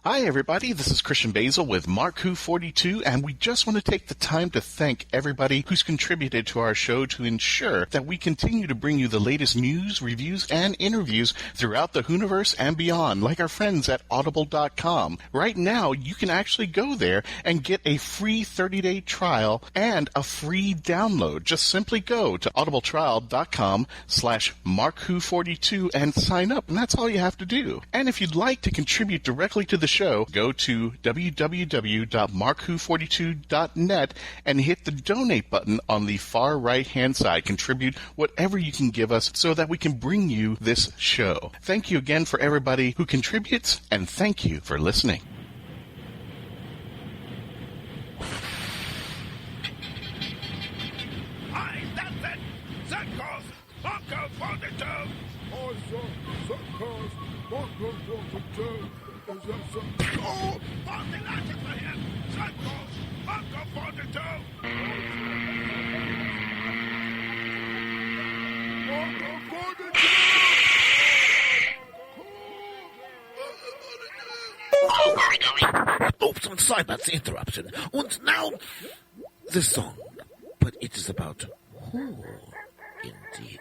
Hi, everybody. This is Christian-basel with Mark-Who42, and we just want to take the time to thank everybody who's contributed to our show to ensure that we continue to bring you the latest news, reviews, and interviews throughout the Whoniverse and beyond, like our friends at Audible.com. Right now, you can actually go there and get a free 30-day trial and a free download. Just simply go to audibletrial.com/Mark-Who42 and sign up, and that's all you have to do. And if you'd like to contribute directly to the show, go to www.mark-who42.net and hit the donate button on the far right-hand side. Contribute whatever you can give us so that we can bring you this show. Thank you again for everybody who contributes, and thank you for listening. Hi, that's it! Circles! Mark-Who42! Oh, party logic for him! Circles! Mark-Who42! Oops, I'm sorry about the interruption. And now, this song. But it is about who, indeed.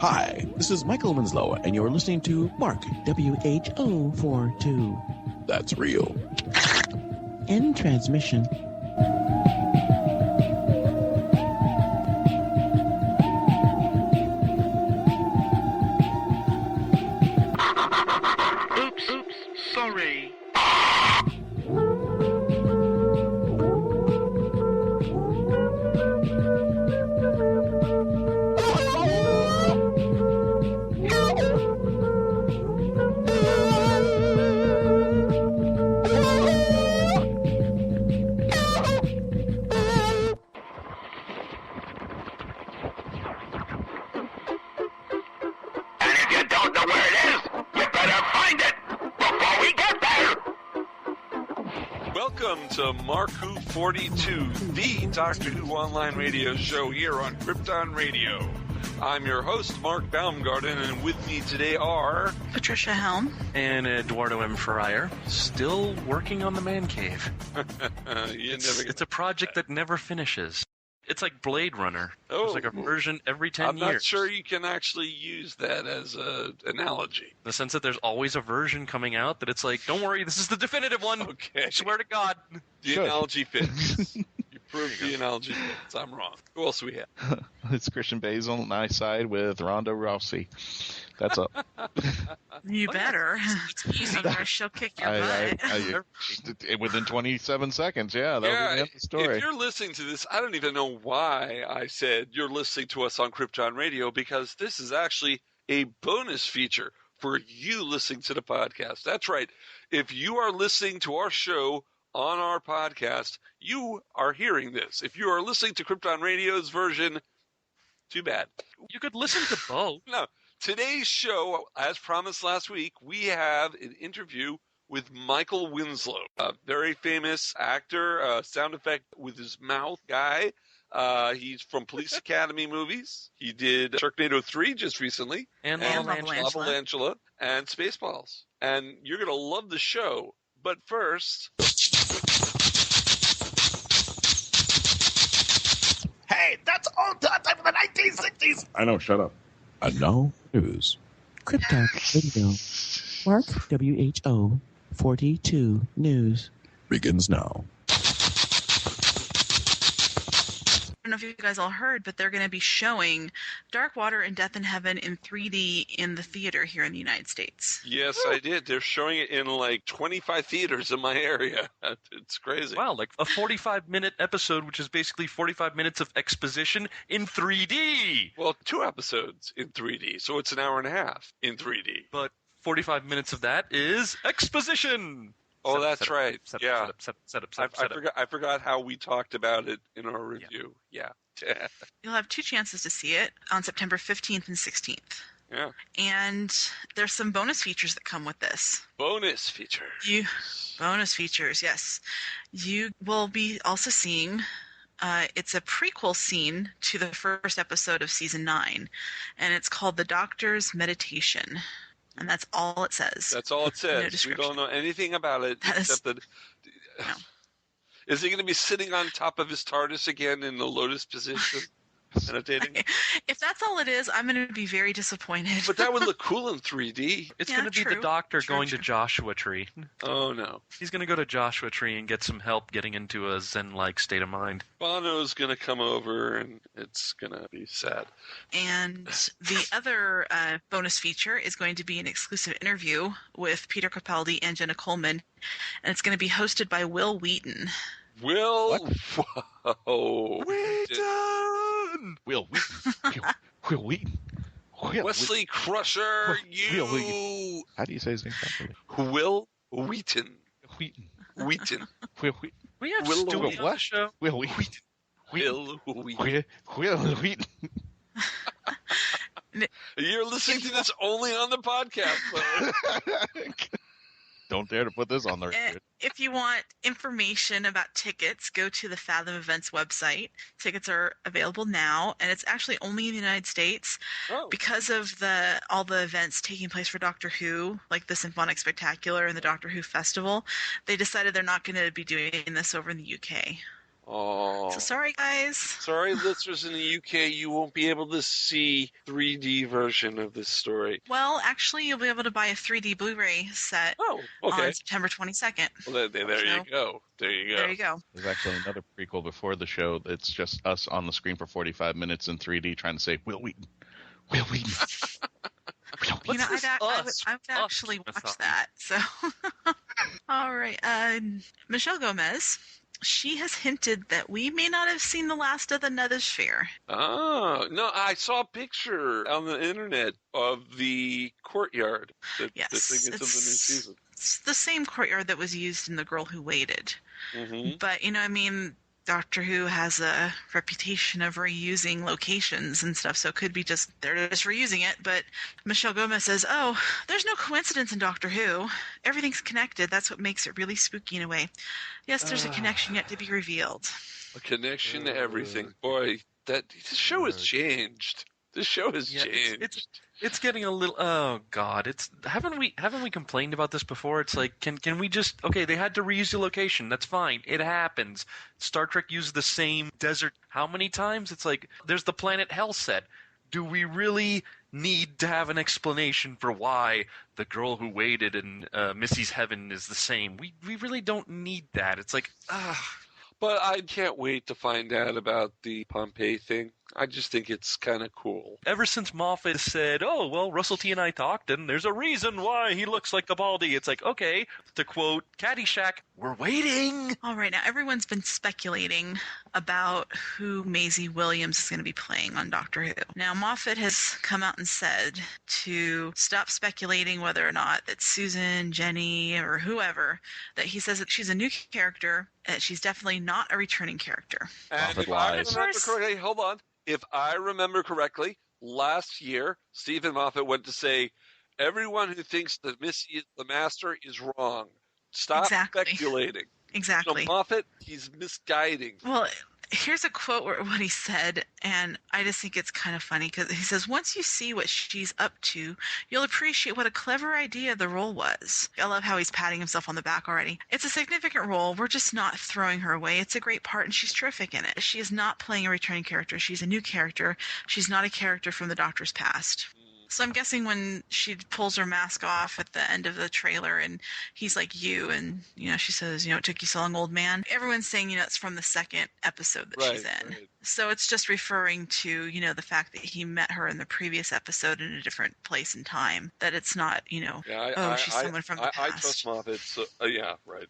Hi, this is Michael Winslow, and you're listening to Mark, WHO42. That's real. End transmission. Oops, sorry. Welcome to Mark-Who42, the Doctor Who online radio show here on Krypton Radio. I'm your host, Mark Baumgarten, and with me today are... Patricia-Helm. And Eduardo-m-Freyre, still working on the man cave. It's a project that never finishes. It's like Blade Runner. There's like a version every 10 years. I'm not sure you can actually use that as an analogy. In the sense that there's always a version coming out that it's like, don't worry, this is the definitive one. Okay. I swear to God. The analogy fits. You proved the analogy fits. I'm wrong. Who else do we have? It's Christian-basel, and I side with Ronda Rousey. That's all. You better. It's easy, or she'll kick your butt. Within 27 seconds, that'll be the end of the story. If you're listening to this, I don't even know why I said you're listening to us on Krypton Radio, because this is actually a bonus feature for you listening to the podcast. That's right. If you are listening to our show on our podcast, you are hearing this. If you are listening to Krypton Radio's version, too bad. You could listen to both. No. Today's show, as promised last week, we have an interview with Michael Winslow, a very famous actor, sound effect with his mouth guy. He's from Police Academy movies. He did Sharknado 3 just recently. And Lava Angela. And Spaceballs. And you're going to love the show. But first... Hey, that's all done from the 1960s! I know, shut up. And now, news. Krypton Radio. Mark, WHO42 News. Begins now. I don't know if you guys all heard, but they're going to be showing Dark Water and Death in Heaven in 3D in the theater here in the United States. Yes, I did. They're showing it in like 25 theaters in my area. It's crazy. Wow, like a 45-minute episode, which is basically 45 minutes of exposition in 3D. Well, 2 episodes in 3D, so it's an hour and a half in 3D. But 45 minutes of that is exposition. Oh, that's right. Set Yeah. up. I forgot how we talked about it in our review. Yeah. You'll have 2 chances to see it on September 15th and 16th. Yeah. And there's some bonus features that come with this. Bonus features. Bonus features, yes. You will be also seeing, it's a prequel scene to the first episode of season 9, and it's called The Doctor's Meditation. And that's all it says. That's all it says. No description. We don't know anything about it except that. No. Is he going to be sitting on top of his TARDIS again in the lotus position? Meditating? If that's all it is, I'm going to be very disappointed. But that would look cool in 3D. It's going to be the Doctor going to Joshua Tree. Oh, no. He's going to go to Joshua Tree and get some help getting into a Zen-like state of mind. Bono's going to come over, and it's going to be sad. And the other bonus feature is going to be an exclusive interview with Peter-Capaldi and Jenna-Coleman, and it's going to be hosted by Will Wheaton. Whoa. Wheaton! Will Wheaton. Wesley Crusher, Will Wheaton. How do you say his name properly? Will Wheaton. Wheaton. Will Wheaton. We have Will Stewie on the show. Will Wheaton. Will Wheaton. Will Wheaton. You're listening to this only on the podcast, though. Don't dare to put this on the record. If you want information about tickets, go to the Fathom Events website. Tickets are available now, and it's actually only in the United States. Oh. Because of all the events taking place for Doctor Who, like the Symphonic Spectacular and the Doctor Who Festival, they decided they're not going to be doing this over in the UK. Oh. So sorry, guys. Sorry, listeners in the UK, you won't be able to see 3D version of this story. Well, actually, you'll be able to buy a 3D Blu-ray set on September 22nd. Well, there you go. There you go. There's actually another prequel before the show. It's just us on the screen for 45 minutes in 3D trying to say, Will Wheaton. Will Wheaton. You know, I would actually watch that. So, all right. Michelle Gomez. She has hinted that we may not have seen the last of the Nethersphere. Oh, no, I saw a picture on the internet of the courtyard. Yes. The thing into the new season. It's the same courtyard that was used in The Girl Who Waited. Mm-hmm. But, you know, I mean, Doctor Who has a reputation of reusing locations and stuff, so it could be just they're just reusing it. But Michelle Gomez says, oh, there's no coincidence in Doctor Who. Everything's connected. That's what makes it really spooky in a way. Yes, there's a connection yet to be revealed. A connection to everything. Boy, this show has changed. This show has changed. It's getting a little. Oh God! Haven't we complained about this before? It's like, can we just they had to reuse the location. That's fine. It happens. Star Trek used the same desert how many times? It's like there's the planet Hell set. Do we really need to have an explanation for why The Girl Who Waited and Missy's Heaven is the same? We really don't need that. It's like But I can't wait to find out about the Pompeii thing. I just think it's kind of cool. Ever since Moffat said, oh, well, Russell T and I talked, and there's a reason why he looks like Capaldi. It's like, okay, to quote Caddyshack, we're waiting. All right, now everyone's been speculating about who Maisie Williams is going to be playing on Doctor Who. Now, Moffat has come out and said to stop speculating whether or not it's Susan, Jenny, or whoever, that he says that she's a new character, that she's definitely not a returning character. And if I remember correctly, hold on. If I remember correctly, last year, Steven-Moffat went to say, everyone who thinks that Missy is the Master is wrong. Stop speculating. Exactly. So Moffat, he's misguiding. Well, here's a quote what he said, and I just think it's kind of funny because he says, once you see what she's up to, you'll appreciate what a clever idea the role was. I love how he's patting himself on the back already. It's a significant role. We're just not throwing her away. It's a great part, and she's terrific in it. She is not playing a returning character. She's a new character. She's not a character from the Doctor's past. So I'm guessing when she pulls her mask off at the end of the trailer and he's like, you, and, she says, it took you so long, old man. Everyone's saying, it's from the second episode that she's in. Right. So it's just referring to, the fact that he met her in the previous episode in a different place and time. That it's not, she's someone from the past. I trust Moffat, so, yeah, right.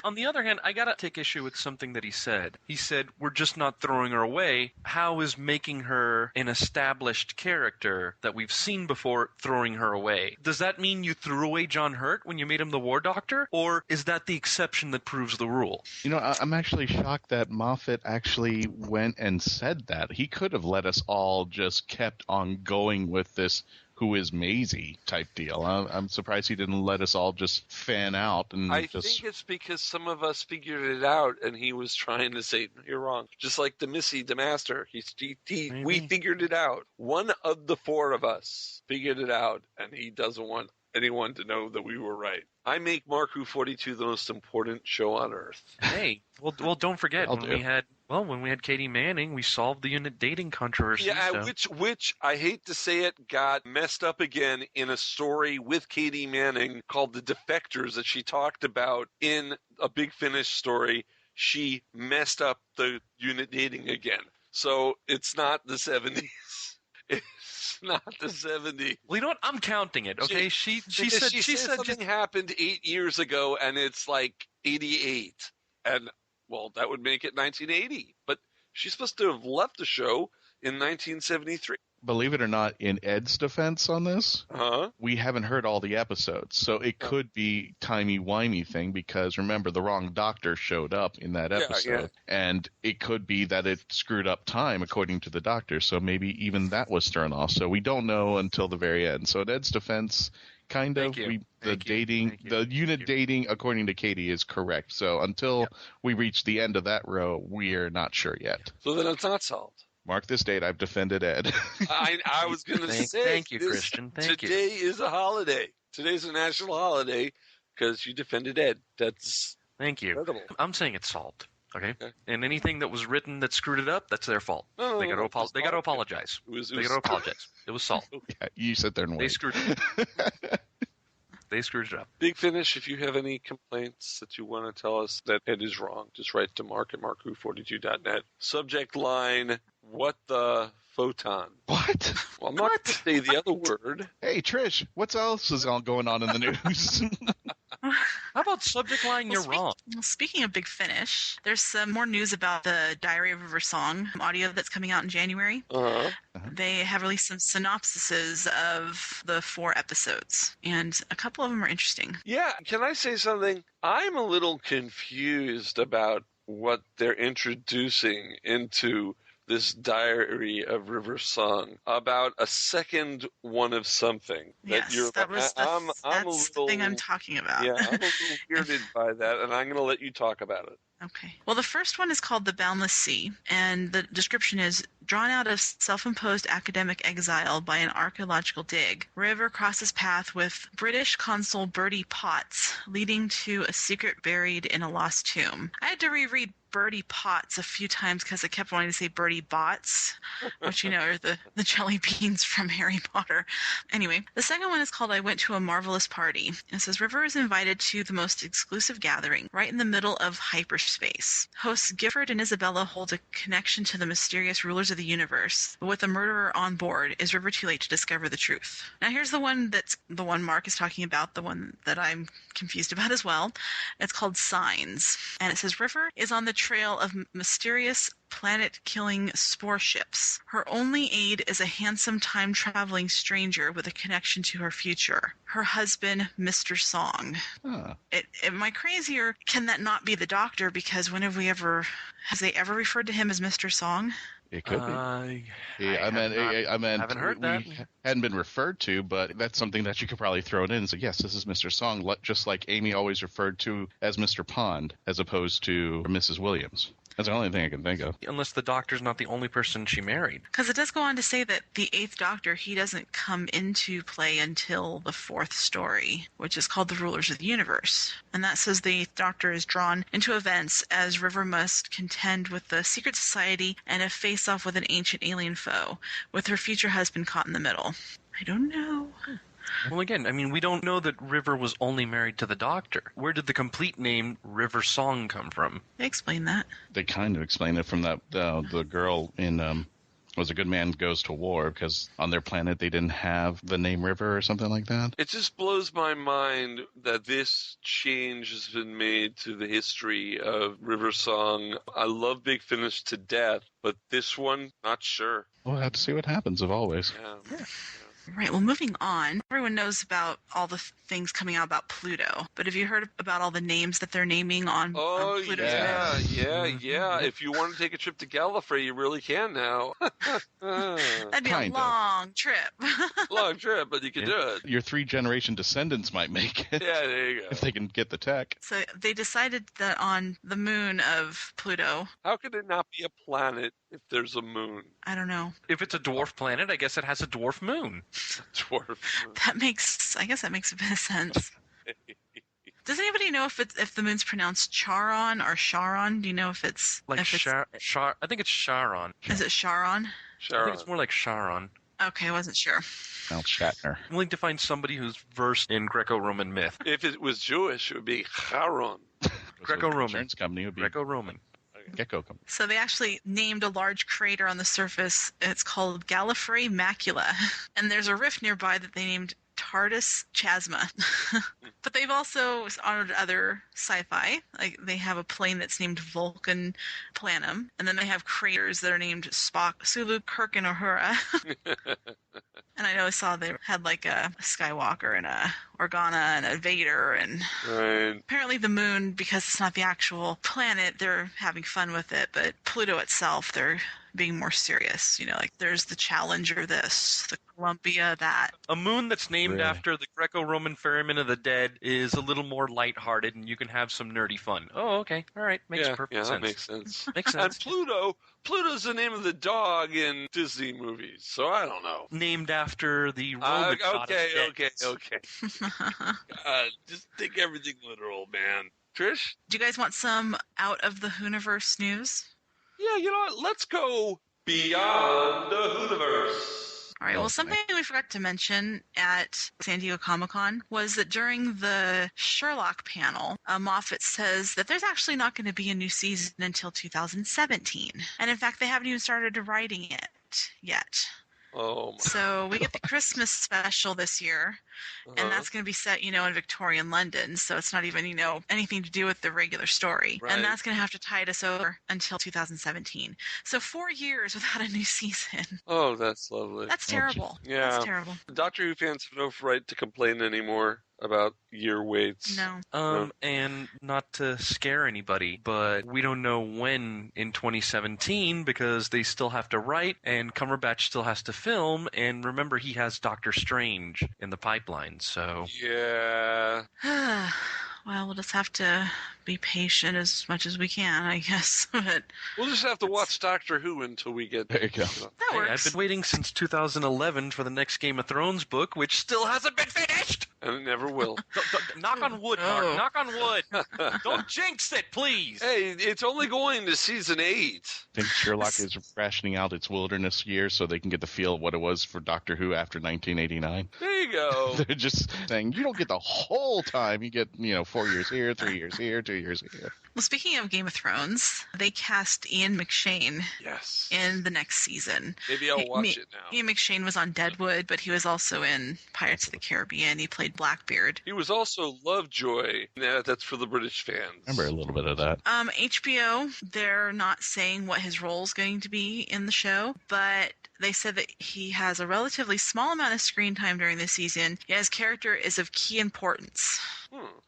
On the other hand, I got to take issue with something that he said. He said, we're just not throwing her away. How is making her an established character that we've seen before throwing her away? Does that mean you threw away John Hurt when you made him the War Doctor? Or is that the exception that proves the rule? I'm actually shocked that Moffat Moffat actually went and said that. He could have let us all just kept on going with this "Who is Maisie" type deal. I'm surprised he didn't let us all just fan out and I think it's because some of us figured it out, and he was trying to say, "You're wrong." Just like the Missy, the Master, we figured it out. One of the four of us figured it out, and he doesn't want anyone to know that we were right. I make Mark Who 42 the most important show on Earth. Hey, well, don't forget when we had Katie Manning, we solved the unit dating controversy. Yeah, so. which I hate to say it, got messed up again in a story with Katie Manning called "The Defectors" that she talked about in a Big Finish story. She messed up the unit dating again, so it's not the 70s. It's not the 70s. Well, you know what? I'm counting it. Okay, she said something happened 8 years ago, and it's like 88, and well, that would make it 1980. But she's supposed to have left the show in 1973. Believe it or not, in Ed's defense on this, Uh-huh. we haven't heard all the episodes. So it could be timey-wimey thing because, remember, the wrong doctor showed up in that episode. And it could be that it screwed up time according to the doctor. So maybe even that was thrown off. So we don't know until the very end. So in Ed's defense, kind of, the unit dating, according to Katie, is correct. So until we reach the end of that row, we are not sure yet. So then it's not solved. Mark this date. I've defended Ed. I was going to say. Thank you, Christian. Thank you. Today is a holiday. Today's a national holiday because you defended Ed. That's Thank you. incredible. I'm saying it's solved. Okay? And anything that was written that screwed it up, that's their fault. No, they got to apologize. They got to apologize. It was solved. Yeah, you sit there and wait. They screwed it. They screwed it up. Big Finish, if you have any complaints that you want to tell us that Ed is wrong, just write to Mark at markwho42.net. Subject line, what the photon? What? Well, I'm not going to say the other word. Hey, Trish, what else is going on in the news? How about subject line, you're wrong? Well, speaking of Big Finish, there's some more news about the Diary of River Song audio that's coming out in January. Uh-huh. They have released some synopsises of the 4 episodes, and a couple of them are interesting. Yeah, can I say something? I'm a little confused about what they're introducing into this Diary of River Song about a second one of something. Yes, that's the thing I'm talking about. Yeah, I'm a little weirded by that, and I'm going to let you talk about it. Okay. Well, the first one is called The Boundless Sea, and the description is, drawn out of self-imposed academic exile by an archaeological dig, River crosses path with British consul Bertie Potts, leading to a secret buried in a lost tomb. I had to reread Bertie Potts a few times because I kept wanting to say Bertie Bott's, which, you know, are the jelly beans from Harry Potter. Anyway, the second one is called I Went to a Marvelous Party. It says, River is invited to the most exclusive gathering, right in the middle of hyperspace. Hosts Gifford and Isabella hold a connection to the mysterious rulers of the universe, but with a murderer on board, is River too late to discover the truth? Now here's the one that's the one Mark is talking about, the one that I'm confused about as well. It's called Signs, and it says, River is on the trail of mysterious planet-killing spore ships. Her only aid is a handsome time-traveling stranger with a connection to her future. Her husband, Mr. Song. Huh. Am I crazy, or can that not be the Doctor? Because has they ever referred to him as Mr. Song? It could be. I haven't heard that. We hadn't been referred to, but that's something that you could probably throw it in and say, yes, this is Mr. Song, just like Amy always referred to as Mr. Pond, as opposed to Mrs. Williams. That's the only thing I can think of. Unless the Doctor's not the only person she married. Because it does go on to say that the 8th Doctor, he doesn't come into play until the 4th story, which is called The Rulers of the Universe. And that says the 8th Doctor is drawn into events as River must contend with the secret society and a face-off with an ancient alien foe, with her future husband caught in the middle. I don't know. Well, again, I mean, we don't know that River was only married to the Doctor. Where did the complete name River Song come from? They explain that. They kind of explain it from that the girl in Was a Good Man Goes to War, because on their planet they didn't have the name River or something like that. It just blows my mind that this change has been made to the history of River Song. I love Big Finish to death, but this one, not sure. We'll have to see what happens, as always. Yeah. Right, well, moving on, everyone knows about all the things coming out about Pluto, but have you heard about all the names that they're naming on Pluto's moon? Yeah. If you want to take a trip to Gallifrey, you really can now. That'd be Kind a of. long trip. Long trip, but you can do it. Your 3-generation descendants might make it. Yeah, there you go. If they can get the tech. So they decided that on the moon of Pluto, How could it not be a planet if there's a moon? I don't know. If it's a dwarf planet, I guess it has a dwarf moon. Dwarf moon. I guess that makes a bit of sense. Does anybody know if the moon's pronounced Charon or Charon? Do you know if it's Like if it's, I think it's Charon. Is it Charon? I think it's more like Charon. Okay, I wasn't sure. Mount Shatner. I'm willing to find somebody who's versed in Greco-Roman myth. If it was Jewish, it would be Charon. Greco-Roman. Insurance company would be Greco-Roman. Gecko Company. So they actually named a large crater on the surface. It's called Gallifrey Macula. And there's a rift nearby that they named Tardis Chasma. But they've also honored other sci-fi. Like they have a plane that's named Vulcan Planum. And then they have craters that are named Spock, Sulu, Kirk, and Uhura. And I know I saw they had like a Skywalker and a Organa and a Vader. And Right. apparently the moon, because it's not the actual planet, they're having fun with it. But Pluto itself, they're being more serious. You know, like there's the Challenger this, the Columbia that. A moon that's named Really? after the Greco-Roman ferryman of the dead is a little more lighthearted, and you can have some nerdy fun. Oh, okay. All right. Makes perfect sense. That makes sense. Makes And sense. Pluto's the name of the dog in Disney movies, so I don't know. Named after the Roman goddess Okay. Death. Just take everything literal, man. Trish? Do you guys want some out of the Hooniverse news? Yeah, you know what? Let's go beyond the Hooniverse. All right, well, something we forgot to mention at San Diego Comic-Con was that during the Sherlock panel, Moffat says that there's actually not going to be a new season until 2017. And in fact, they haven't even started writing it yet. Oh, my. So we get the Christmas special this year, and that's going to be set, in Victorian London. So it's not even, anything to do with the regular story. Right. And that's going to have to tide us over until 2017. So 4 years without a new season. Oh, that's lovely. That's terrible. Yeah. That's terrible. Doctor Who fans have no right to complain anymore about year waits. No. And not to scare anybody, but we don't know when in 2017 because they still have to write and Cumberbatch still has to film. And remember, he has Doctor Strange in the pipeline, so. Yeah. Well, we'll just have to be patient as much as we can, I guess. But We'll just have to watch Doctor Who until we get There you go. that Hey, works. I've been waiting since 2011 for the next Game of Thrones book, which still hasn't been finished. And it never will. Knock on wood, Mark. Oh. Knock on wood. Don't jinx it, please. Hey, it's only going to season 8. I think Sherlock is rationing out its wilderness year so they can get the feel of what it was for Doctor Who after 1989. There you go. They're just saying, you don't get the whole time. You get, 4 years here, 3 years here, 2 years here. Well, speaking of Game of Thrones, they cast Ian McShane Yes. in the next season. Maybe I'll watch it now. Ian McShane was on Deadwood, but he was also in Pirates of the Caribbean. He played Blackbeard. He was also Lovejoy. Yeah, that's for the British fans. Remember a little bit of that. HBO, they're not saying what his role is going to be in the show, but they said that he has a relatively small amount of screen time during this season, yet his character is of key importance.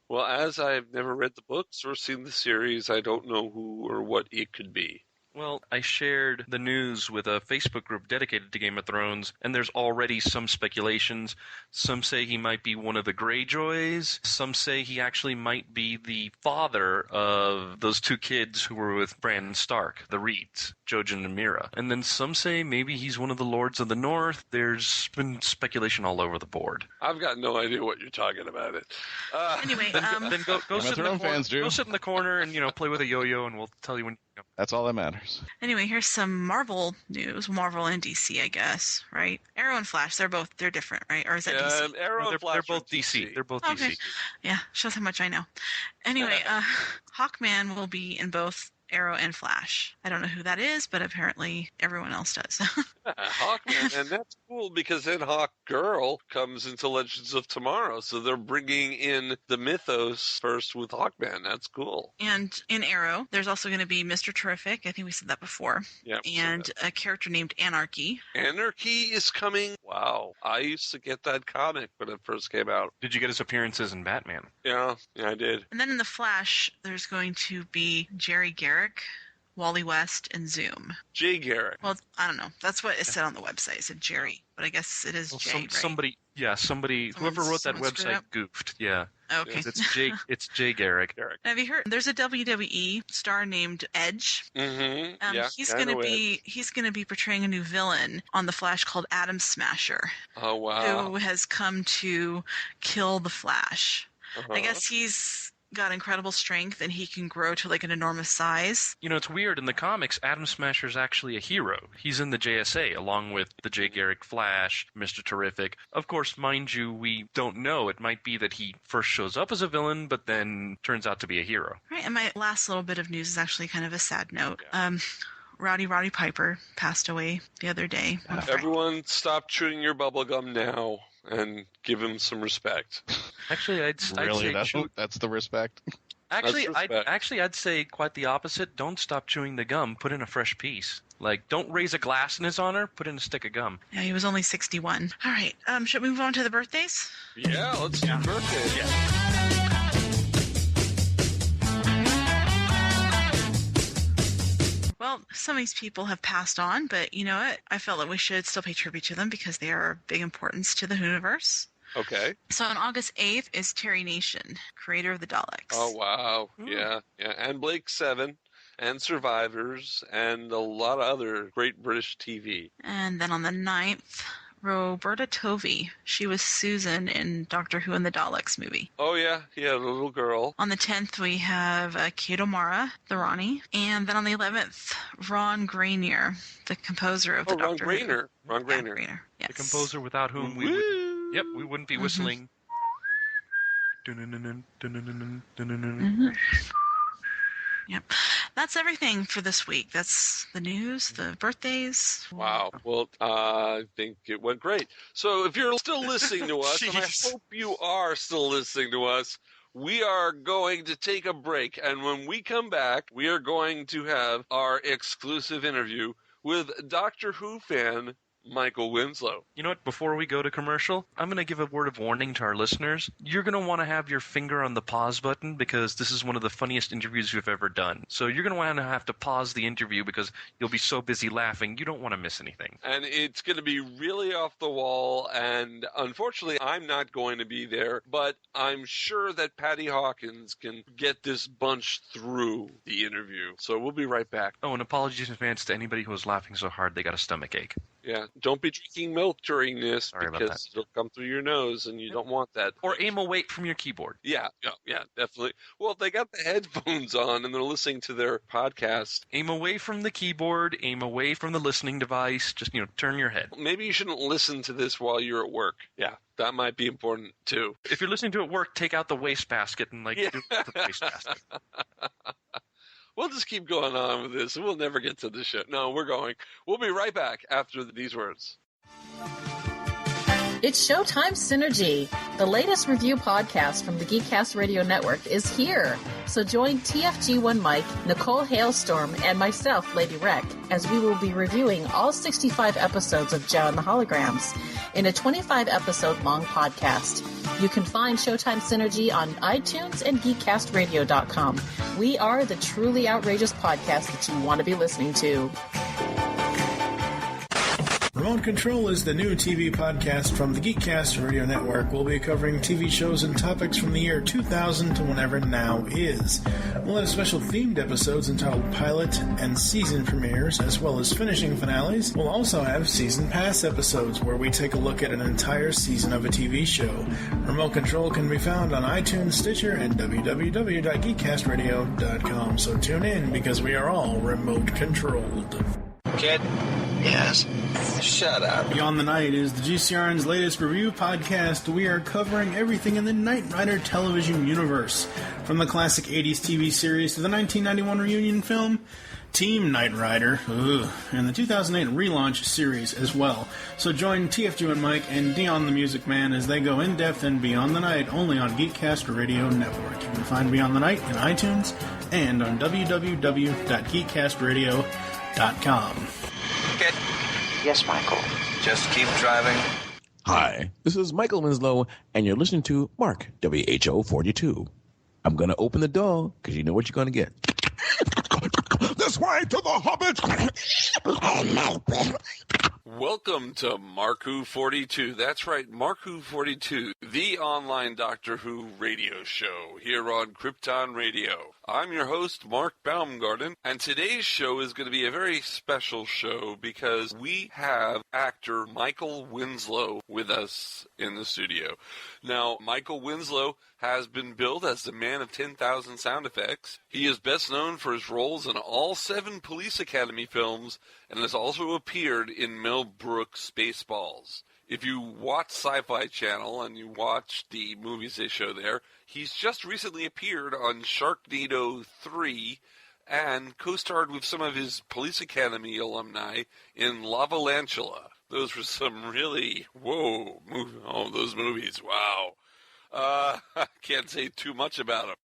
Well, as I've never read the books or seen the series, I don't know who or what it could be. Well, I shared the news with a Facebook group dedicated to Game of Thrones, and there's already some speculations. Some say he might be one of the Greyjoys. Some say he actually might be the father of those two kids who were with Bran Stark, the Reeds, Jojen and Mira. And then some say maybe he's one of the Lords of the North. There's been speculation all over the board. I've got no idea what you're talking about. Anyway, Then go sit in the corner. fans do. Go sit in the corner and play with a yo-yo, and we'll tell you when. That's all that matters. Anyway, here's some Marvel news. Marvel and DC, I guess, right? Arrow and Flash, they're different, right? Or is that DC? Arrow No, and Flash they're both are DC. They're both Okay. DC. Yeah, shows how much I know. Anyway, Hawkman will be in both Arrow, and Flash. I don't know who that is, but apparently everyone else does. Hawkman, and that's cool because then Hawkgirl comes into Legends of Tomorrow, so they're bringing in the mythos first with Hawkman. That's cool. And in Arrow, there's also going to be Mr. Terrific. I think we said that before. Yeah. And a character named Anarchy. Anarchy is coming. Wow. I used to get that comic when it first came out. Did you get his appearances in Batman? Yeah, I did. And then in The Flash, there's going to be Jerry Garrick, Wally West, and Zoom. Jay Garrick. Well, I don't know. That's what it said on the website. It said Jerry, but I guess it is Jay, right? Somebody, whoever wrote that someone screwed website up? goofed. Yeah. Okay. It's Jay Garrick. Have you heard? There's a WWE star named Edge. Mm-hmm. He's going to be portraying a new villain on The Flash called Atom Smasher. Oh, wow. Who has come to kill the Flash. Uh-huh. I guess he's got incredible strength and he can grow to like an enormous size. You know, it's weird. In the comics, Atom Smasher is actually a hero. He's in the JSA along with the Jay Garrick Flash, Mr. Terrific. Of course, mind you, we don't know. It might be that he first shows up as a villain, but then turns out to be a hero. Right, and my last little bit of news is actually kind of a sad note. Yeah. Roddy Piper passed away the other day. Everyone stop chewing your bubblegum now and give him some respect. Actually, I'd say that's the respect. Actually, I'd say quite the opposite. Don't stop chewing the gum. Put in a fresh piece. Like, don't raise a glass in his honor. Put in a stick of gum. Yeah, he was only 61. All right, should we move on to the birthdays? Yeah, let's do birthdays. Yeah. Well, some of these people have passed on, but you know what? I felt that we should still pay tribute to them because they are of big importance to the universe. Okay. So on August 8th is Terry Nation, creator of the Daleks. Oh, wow. Yeah. And Blake 7 and Survivors and a lot of other great British TV. And then on the 9th, Roberta Tovey. She was Susan in Doctor Who and the Daleks movie. Oh, yeah. Yeah, the little girl. On the 10th, we have Kate O'Mara, the Ronnie. And then on the 11th, Ron Granier, the composer of the Doctor Who. Ron Grainer. Yes. The composer without whom we wouldn't be whistling. Yep. That's everything for this week. That's the news, the birthdays. Wow. Well, I think it went great. So if you're still listening to us, and I hope you are still listening to us, we are going to take a break. And when we come back, we are going to have our exclusive interview with Doctor Who fan Michael Winslow. You know what? Before we go to commercial, I'm going to give a word of warning to our listeners. You're going to want to have your finger on the pause button because this is one of the funniest interviews we've ever done. So you're going to want to have to pause the interview because you'll be so busy laughing, you don't want to miss anything. And it's going to be really off the wall, and unfortunately, I'm not going to be there, but I'm sure that Patty-Hawkins can get this bunch through the interview. So we'll be right back. Oh, and apologies in advance to anybody who was laughing so hard they got a stomach ache. Yeah, don't be drinking milk during this. Sorry because it'll come through your nose and you don't want that. Or aim away from your keyboard. Yeah, definitely. Well, if they got the headphones on and they're listening to their podcast. Aim away from the keyboard, aim away from the listening device, just, turn your head. Maybe you shouldn't listen to this while you're at work. Yeah, that might be important too. If you're listening to it at work, take out the wastebasket and do the wastebasket. We'll just keep going on with this. We'll never get to the show. No, we're going. We'll be right back after these words. It's Showtime Synergy. The latest review podcast from the Geekcast Radio Network is here. So join TFG1 Mike, Nicole Hailstorm, and myself, Lady Rec, as we will be reviewing all 65 episodes of Joe and the Holograms in a 25-episode-long podcast. You can find Showtime Synergy on iTunes and GeekCastRadio.com. We are the truly outrageous podcast that you want to be listening to. Remote Control is the new TV podcast from the Geekcast Radio Network. We'll be covering TV shows and topics from the year 2000 to whenever now is. We'll have special themed episodes entitled Pilot and Season Premieres, as well as finishing finales. We'll also have Season Pass episodes, where we take a look at an entire season of a TV show. Remote Control can be found on iTunes, Stitcher, and www.geekcastradio.com. So tune in, because we are all remote controlled. Kid, Yes. Shut up. Beyond the Night is the GCRN's latest review podcast. We are covering everything in the Knight Rider television universe, from the classic 80s TV series to the 1991 reunion film, Team Knight Rider, and the 2008 relaunch series as well. So join TFG and Mike and Dion the Music Man as they go in-depth and Beyond the Night only on Geekcast Radio Network. You can find Beyond the Night in iTunes and on www.geekcastradio.com. Okay. Yes, Michael. Just keep driving. Hi, this is Michael Winslow, and you're listening to Mark, WHO42. I'm going to open the door, because you know what you're going to get. This way to the Hobbit! Welcome to Mark-Who 42. That's right, Mark-Who 42, the online Doctor Who radio show here on Krypton Radio. I'm your host, Mark Baumgarten, and today's show is going to be a very special show because we have actor Michael Winslow with us in the studio. Now, Michael Winslow has been billed as the man of 10,000 sound effects. He is best known for his roles in all 7 Police Academy films and has also appeared in Mel Brooks' Spaceballs. If you watch Sci-Fi Channel and you watch the movies they show there, he's just recently appeared on Sharknado 3 and co-starred with some of his Police Academy alumni in Lavalantula. Those were some really, those movies, wow. I can't say too much about them.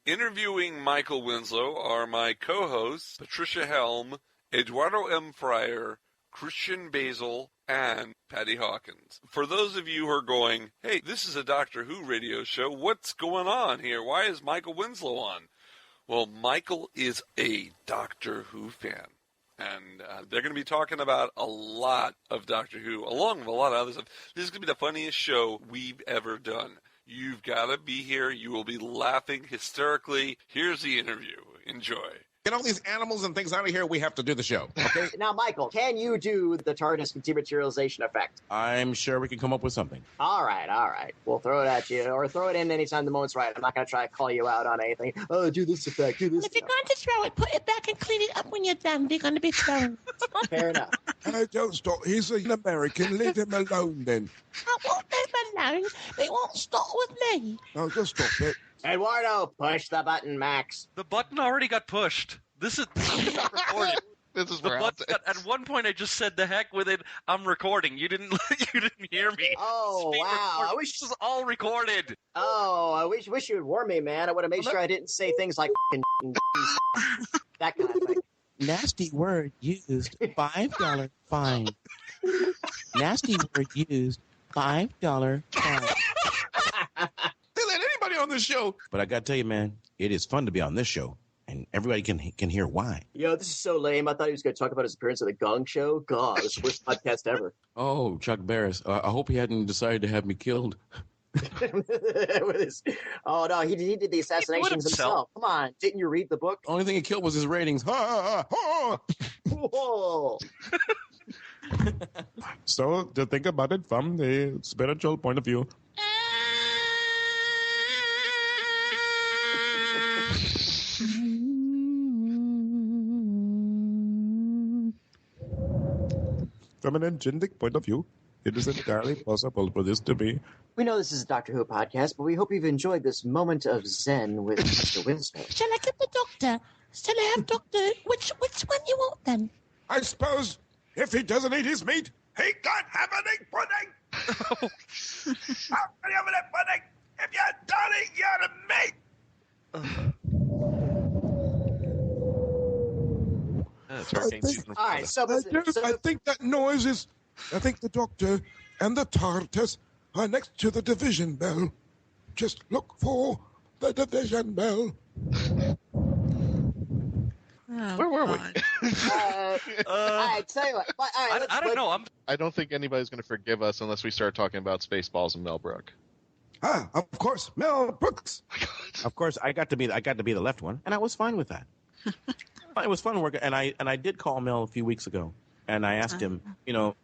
Interviewing Michael Winslow are my co-hosts, Patricia-Helm, Eduardo-m-Freyre, Christian-basel, and Patty-Hawkins. For those of you who are going, hey, this is a Doctor Who radio show, what's going on here? Why is Michael Winslow on? Well, Michael is a Doctor Who fan. And they're going to be talking about a lot of Doctor Who, along with a lot of other stuff. This is going to be the funniest show we've ever done. You've got to be here. You will be laughing hysterically. Here's the interview. Enjoy. Get all these animals and things out of here. We have to do the show, okay? Now, Michael, can you do the TARDIS dematerialization effect? I'm sure we can come up with something. All right. We'll throw it at you, or throw it in anytime the moment's right. I'm not going to try to call you out on anything. Oh, do this effect, do this. If you're going to throw it, put it back and clean it up when you're done. They're going to be thrown. Fair enough. Don't stop. He's an American. Leave him alone, then. I won't leave them alone. They won't stop with me. No, just stop it. Eduardo, push the button, Max. The button already got pushed. This is not recorded. This is The where button at one point I just said the heck with it. I'm recording. You didn't hear me. Oh, Speak wow. Record. This is all recorded. Oh, I wish you would warn me, man. I would have made sure I didn't say things like that kind of thing. Nasty word used, $5 fine. Nasty word used, $5 fine. They let anybody on this show. But I got to tell you, man, it is fun to be on this show. And everybody can hear why. Yo, this is so lame. I thought he was going to talk about his appearance at the Gong Show. God, this is the worst podcast ever. Oh, Chuck Barris. I hope he hadn't decided to have me killed. Oh, no, he did the assassinations himself. Come on, didn't you read the book? The only thing he killed was his ratings. Whoa. So, to think about it from the spiritual point of view. From an angelic point of view, it is entirely possible for this to be. We know this is a Doctor Who podcast, but we hope you've enjoyed this moment of zen with Mr. Winslow. Shall I get the doctor? Shall I have doctor? Which one you want then? I suppose if he doesn't eat his meat, He can't have any pudding. How can you have any pudding if you're not eating your meat? All right, so I think that noise is. I think the doctor and the TARDIS are next to the division bell. Just look for the division bell. Where were we? I tell you what. I don't know. I don't think anybody's going to forgive us unless we start talking about Spaceballs and Mel Brooks. Ah, of course, Mel Brooks. Of course, I got to be the left one, and I was fine with that. It was fun working, and I did call Mel a few weeks ago, and I asked him,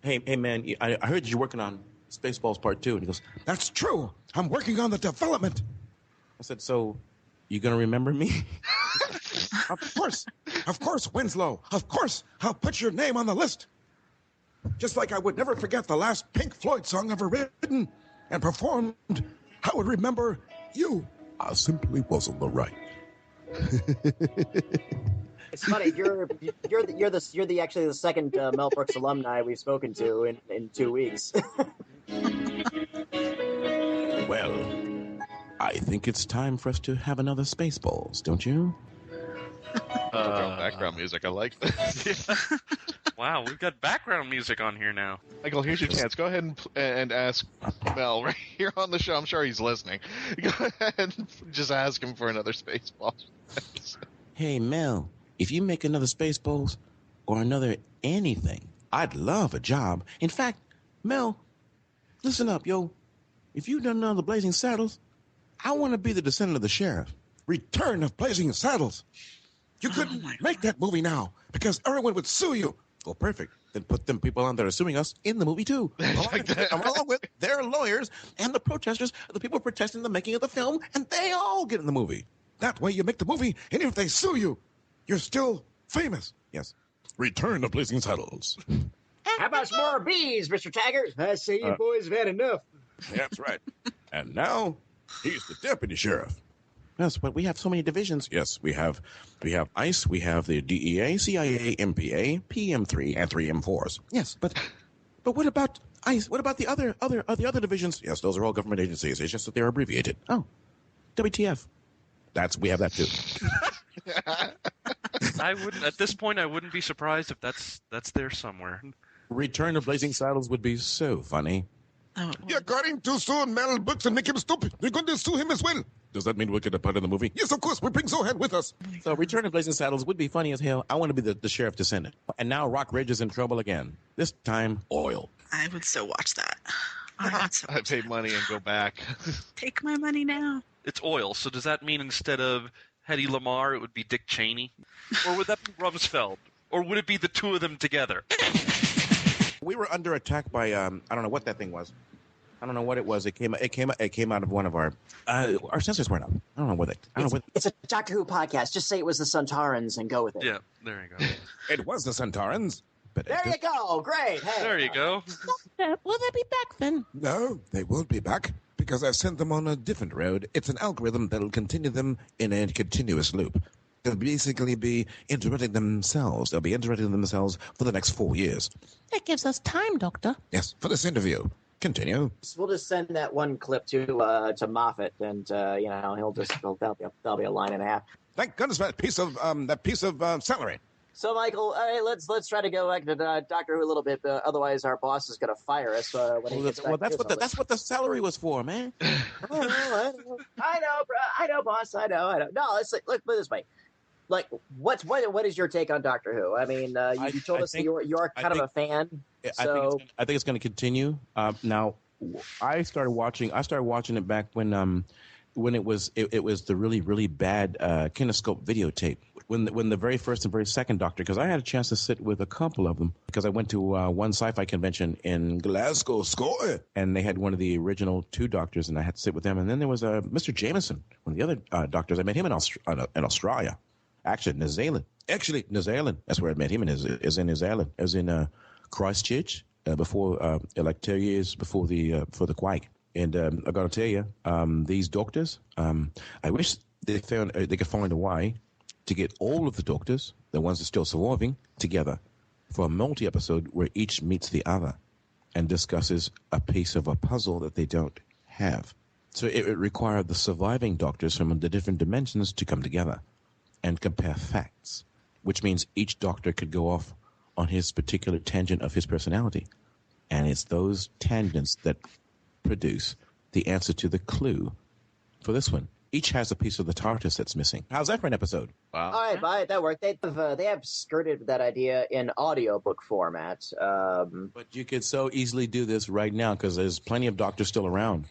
hey man, I heard you're working on Spaceballs Part 2, and he goes, "That's true. I'm working on the development." I said, "So, you gonna remember me?" Of course, Winslow. Of course, I'll put your name on the list. Just like I would never forget the last Pink Floyd song ever written and performed, I would remember you. I simply wasn't the right. It's funny. You're actually the second Mel Brooks alumni we've spoken to in 2 weeks. Well, I think it's time for us to have another Spaceballs, don't you? Background music. I like this. Wow, we've got background music on here now. Michael, here's your chance. Go ahead and ask Mel right here on the show. I'm sure he's listening. Go ahead and just ask him for another Spaceballs. Hey, Mel, if you make another Spaceballs or another anything, I'd love a job. In fact, Mel, listen up, yo. If you've done another Blazing Saddles, I want to be the descendant of the sheriff. Return of Blazing Saddles. You couldn't make that movie now because everyone would sue you. Oh, perfect. Then put them people on that are suing us in the movie, too. Along with their lawyers and the protesters, the people protesting the making of the film, and they all get in the movie. That way you make the movie, and if they sue you, you're still famous. Yes. Return of Blazing Saddles. How about some more bees, Mr. Taggart? I say you boys have had enough. That's right. And now, he's the deputy sheriff. Yes, but we have so many divisions. Yes, we have ICE, we have the DEA, CIA, MPA, PM3, and 3M4s. Yes, but what about ICE? What about the other divisions? Yes, those are all government agencies. It's just that they're abbreviated. Oh, WTF. We have that too. At this point, I wouldn't be surprised if that's there somewhere. Return of Blazing Saddles would be so funny. You're going to sue Mel Brooks and make him stupid. You're going to sue him as well. Does that mean we'll get a part in the movie? Yes, of course. We bring Zohan with us. So Return of Blazing Saddles would be funny as hell. I want to be the sheriff descendant. And now Rock Ridge is in trouble again. This time, oil. I would still watch that. I pay money and go back. Take my money now. It's oil, so does that mean instead of Hedy Lamarr, it would be Dick Cheney? Or would that be Rumsfeld? Or would it be the two of them together? We were under attack by I don't know what that thing was. I don't know what it was. It came out of one of our sensors weren't up. I don't know what it's a Doctor Who podcast. Just say it was the Centaurans and go with it. Yeah, there you go. It was the Centaurans. But there you go. Great. Hey. There you go. Will they be back then? No, they won't be back because I've sent them on a different road. It's an algorithm that'll continue them in a continuous loop. They'll basically be interrupting themselves. They'll be interrupting themselves for the next 4 years. That gives us time, Doctor. Yes, for this interview. Continue. We'll just send that one clip to Moffat, and that'll be a line and a half. Thank goodness for that piece of celery. So, Michael, all right, let's try to go back to Doctor Who a little bit. Otherwise, our boss is going to fire us when he gets back. That's what the celery was for, man. I know, boss. I know. No, let's look put it this way. Like, what is your take on Doctor Who? I mean, you told us that you're kind of a fan. So I think it's going to continue. Now, I started watching it back when it was the really, really bad kinescope videotape. When the very first and very second Doctor, because I had a chance to sit with a couple of them because I went to one sci-fi convention in Glasgow, Scotland, and they had one of the original two Doctors, and I had to sit with them. And then there was Mr. Jameson, one of the other Doctors. I met him in Australia. Actually, New Zealand. That's where I met him. Is in New Zealand. I was in Christchurch before, like 2 years before the quake. And I got to tell you, these Doctors, I wish they could find a way to get all of the Doctors, the ones that are still surviving, together for a multi-episode where each meets the other and discusses a piece of a puzzle that they don't have. So it required the surviving Doctors from the different dimensions to come together and compare facts, which means each Doctor could go off on his particular tangent of his personality. And it's those tangents that produce the answer to the clue for this one. Each has a piece of the TARDIS that's missing. How's that for an episode? Wow. All right, that worked. They have skirted that idea in audiobook format. But you could so easily do this right now because there's plenty of Doctors still around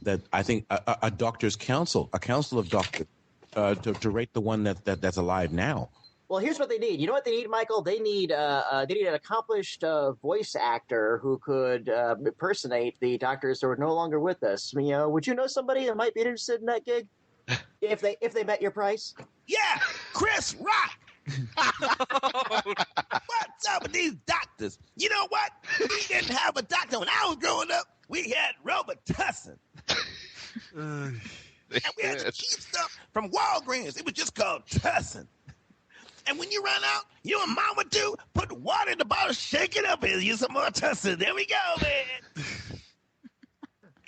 that I think a Doctor's Council, a council of Doctors, to rate the one that's alive now. Well, here's what they need. You know what they need, Michael? They need an accomplished voice actor who could impersonate the Doctors who are no longer with us. I mean, would you know somebody that might be interested in that gig? if they met your price? Yeah, Chris Rock. What's up with these doctors? You know what? We didn't have a doctor when I was growing up. We had Robitussin. And we had the cheap stuff from Walgreens. It was just called Tussin. And when you run out, you know what Mom would do? Put water in the bottle, shake it up, and use some more Tussin. There we go, man.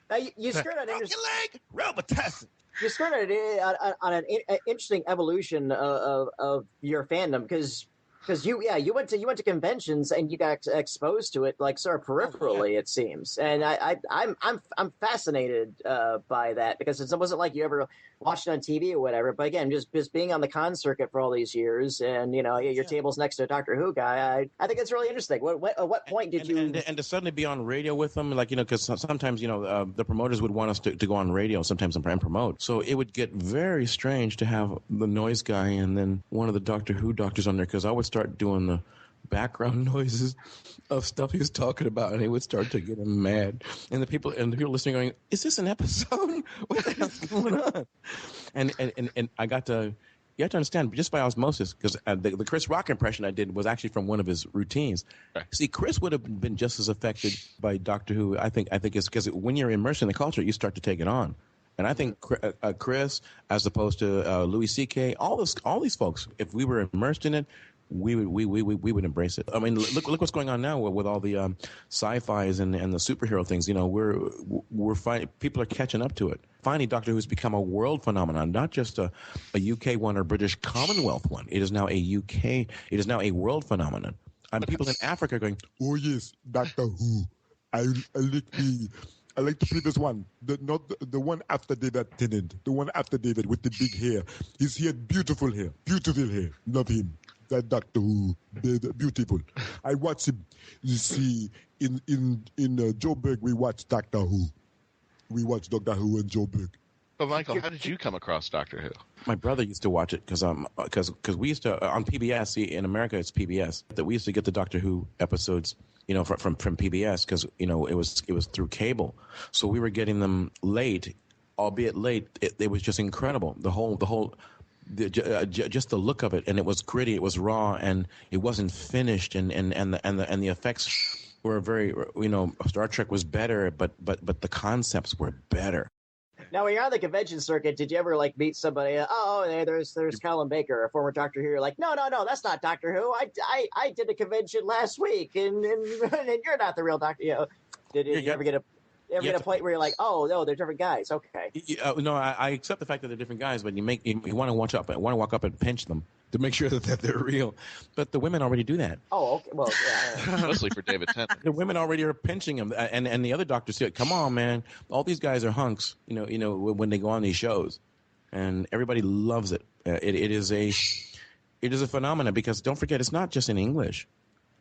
Now, you skirt on Broke your leg, Robitussin. You skirted on an interesting evolution of your fandom because you went to conventions and you got exposed to it like sort of peripherally, it seems, and I'm fascinated by that because it wasn't like you ever watched it on TV or whatever. But again, just being on the con circuit for all these years, and your table's next to a Doctor Who guy, I think it's really interesting. At what point did you and to suddenly be on radio with them, like because sometimes the promoters would want us to go on radio sometimes and promote, so it would get very strange to have the noise guy and then one of the Doctor Who doctors on there because I would start doing the background noises of stuff he was talking about, and it would start to get him mad. And the people listening going, "Is this an episode? What the hell's going on?" And I got to. You have to understand, just by osmosis, because the Chris Rock impression I did was actually from one of his routines. Right. See, Chris would have been just as affected by Doctor Who. I think it's because when you're immersed in the culture, you start to take it on. And I think Chris, as opposed to Louis C.K., all these folks, if we were immersed in it, we would embrace it. I mean, look what's going on now with all the sci-fis and the superhero things. We're finding people are catching up to it. Finally, Doctor Who's become a world phenomenon, not just a UK one or British Commonwealth one. It is now it is now a world phenomenon. People in Africa are going, "Oh yes, Doctor Who. I like the previous one, not the one after David Tennant, the one after David with the big hair. His hair, beautiful hair, love him. That Doctor Who, beautiful. I watch him. You see, in Joburg, we watch Doctor Who. We watch Doctor Who and Joburg. But Michael, how did you come across Doctor Who? My brother used to watch it because we used to on PBS. See, in America, it's PBS that we used to get the Doctor Who episodes. From PBS because it was through cable, so we were getting them late, albeit late. It was just incredible. Just the look of it, and it was gritty, it was raw, and it wasn't finished, and the effects were very. Star Trek was better, but the concepts were better. Now, when you're on the convention circuit, did you ever meet somebody? There's Colin Baker, a former Doctor Who. You're like, no, that's not Doctor Who. I did a convention last week, and you're not the real Doctor. Did you ever get a point where you're like, oh no, they're different guys? Okay. No, I accept the fact that they're different guys, but you want to walk up and pinch them to make sure that they're real. But the women already do that. Oh, okay. Well, yeah. Mostly for David Tennant. The women already are pinching him, and the other doctors say, "Come on, man! All these guys are hunks." When they go on these shows, and everybody loves it. It is a phenomenon because don't forget, it's not just in English.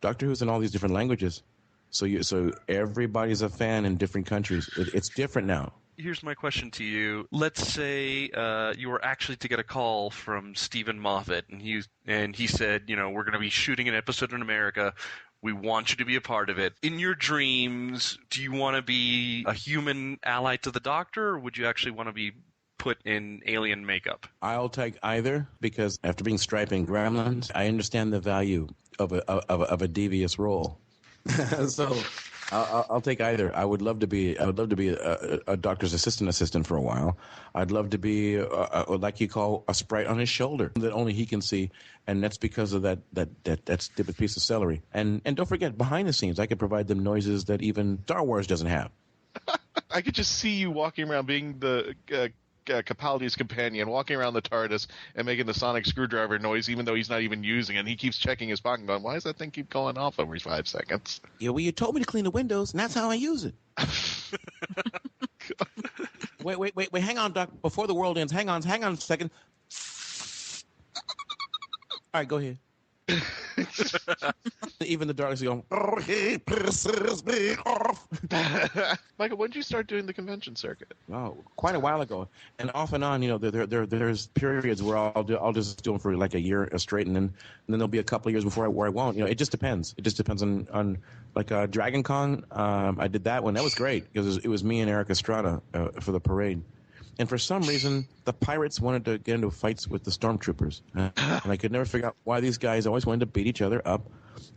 Doctor Who's in all these different languages, so everybody's a fan in different countries. It's different now. Here's my question to you. Let's say you were actually to get a call from Steven-Moffat, and he said, we're going to be shooting an episode in America. We want you to be a part of it. In your dreams, do you want to be a human ally to the Doctor, or would you actually want to be put in alien makeup? I'll take either because after being Stripe in Gremlins, I understand the value of a devious role. So I'll take either. I would love to be a doctor's assistant for a while. I'd love to be like you call a sprite on his shoulder that only he can see, and that's because of that stupid piece of celery. And don't forget, behind the scenes, I could provide them noises that even Star Wars doesn't have. I could just see you walking around being the Capaldi's companion, walking around the TARDIS and making the sonic screwdriver noise, even though he's not even using it. And he keeps checking his pocket, going, "Why does that thing keep going off every 5 seconds?" Yeah, well, you told me to clean the windows, and that's how I use it. Wait, hang on, Doc. Before the world ends, hang on a second. All right, go ahead. Even the darkness going, "Oh, he pisses me off." Michael, when did you start doing the convention circuit? Oh, quite a while ago, and off and on. There's periods where I'll just do them for like a year straight, and then there'll be a couple of years where I won't. It just depends. It just depends on like Dragon Con. I did that one. That was great because it was me and Eric Estrada for the parade. and for some reason, the pirates wanted to get into fights with the stormtroopers. And I could never figure out why these guys always wanted to beat each other up.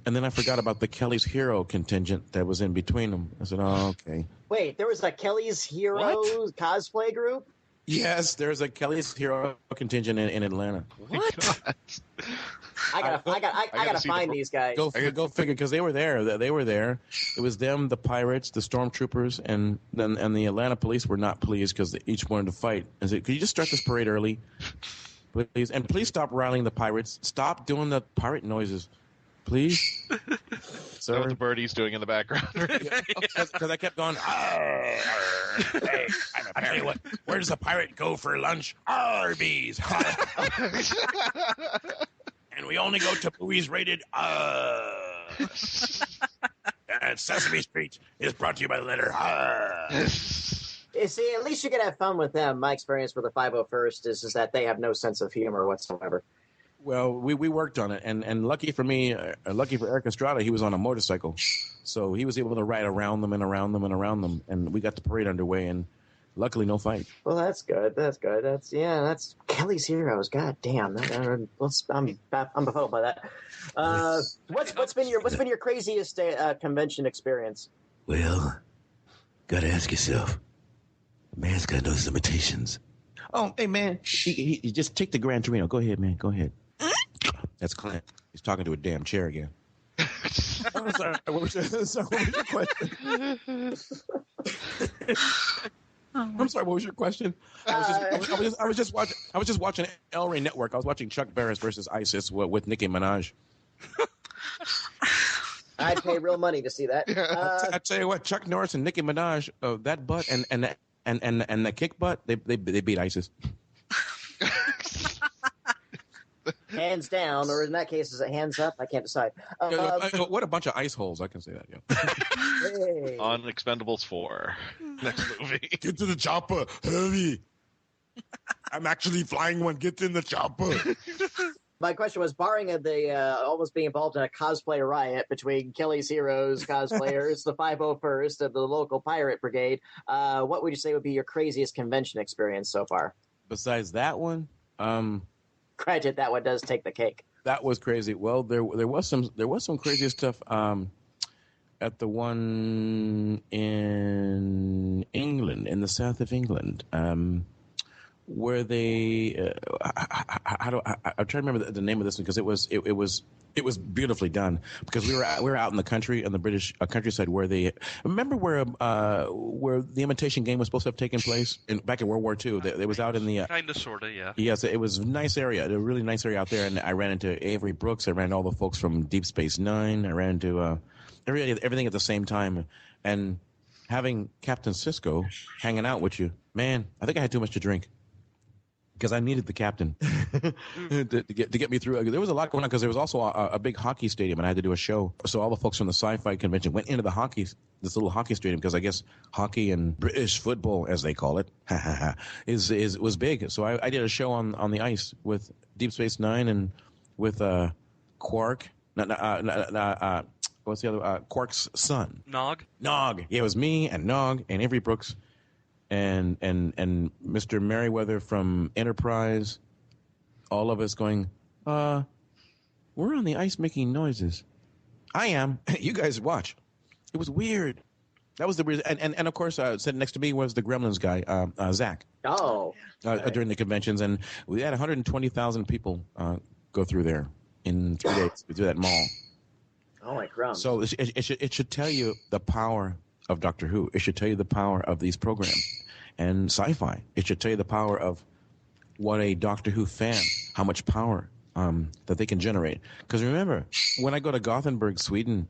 And then I forgot about the Kelly's Hero contingent that was in between them. I said, oh, okay. Wait, there was a Kelly's Heroes cosplay group? Yes, there's a Kelly's Hero contingent in Atlanta. What? I gotta find these guys. Go figure, because they were there. They were there. It was them, the pirates, the stormtroopers, and the Atlanta police were not pleased because they each wanted to fight. I said, could you just start this parade early, please? And please stop riling the pirates. Stop doing the pirate noises, please. Is that what the birdie's doing in the background? Because I kept going, hey, I tell you what, where does a pirate go for lunch? Arby's. And we only go to movies rated and Sesame Street is brought to you by the letter You see, at least you can have fun with them. My experience with the 501st is that they have no sense of humor whatsoever. Well, we worked on it, and lucky for me, lucky for Eric Estrada, he was on a motorcycle, so he was able to ride around them and around them and around them, and we got the parade underway, and luckily no fight. Well, that's good. That's Kelly's Heroes. God damn, I'm befuddled by that. What's been your craziest convention experience? Well, gotta ask yourself. A man's got those limitations. Oh, hey man, he just take the Gran Torino. Go ahead, man. Go ahead. That's Clint. He's talking to a damn chair again. I'm sorry. What was your question? I'm sorry. What was your question? I was just watching El Rey Network. I was watching Chuck Barris versus ISIS with Nicki Minaj. I'd pay real money to see that. I tell you what, Chuck Norris and Nicki Minaj, that butt and the kick butt, they beat ISIS. Hands down, or in that case, is it hands up? I can't decide. What a bunch of ice holes! I can say that. Yeah. Hey. On Expendables 4, next movie. Get to the chopper, hurry! I'm actually flying one. Get in the chopper. My question was, barring the almost being involved in a cosplay riot between Kelly's Heroes cosplayers, the 501st, and the local pirate brigade, what would you say would be your craziest convention experience so far? Besides that one, granted, that one does take the cake. That was crazy. Well, there was some crazy stuff at the one in England, in the south of England. Where they, I'm trying to remember the name of this one because it was beautifully done because we were out in the country in the British countryside where they remember where the Imitation Game was supposed to have taken place back in World War II. It was out in the kind of sorta, yeah. Yes, it was a nice area, a really nice area out there, and I ran into Avery Brooks. I ran into all the folks from Deep Space Nine. I ran into everything at the same time, and having Captain Sisko hanging out with you, man, I think I had too much to drink. Because I needed the captain to get me through. There was a lot going on because there was also a big hockey stadium, and I had to do a show. So all the folks from the sci-fi convention went into this little hockey stadium because I guess hockey and British football, as they call it, was big. So I did a show on the ice with Deep Space Nine and with Quark. What's the other? Quark's son. Nog. Yeah, it was me and Nog and Avery Brooks. And Mr. Merriweather from Enterprise, all of us going, we're on the ice making noises. I am. You guys watch. It was weird. That was the weird. And of course, sitting next to me was the Gremlins guy, Zach. Oh. During the conventions, and we had 120,000 people go through there in 3 days through that mall. Oh my God. So it should tell you the power of Doctor Who. It should tell you the power of these programs and sci-fi. It should tell you the power of what a Doctor Who fan, how much power that they can generate. Because remember, when I go to Gothenburg, Sweden,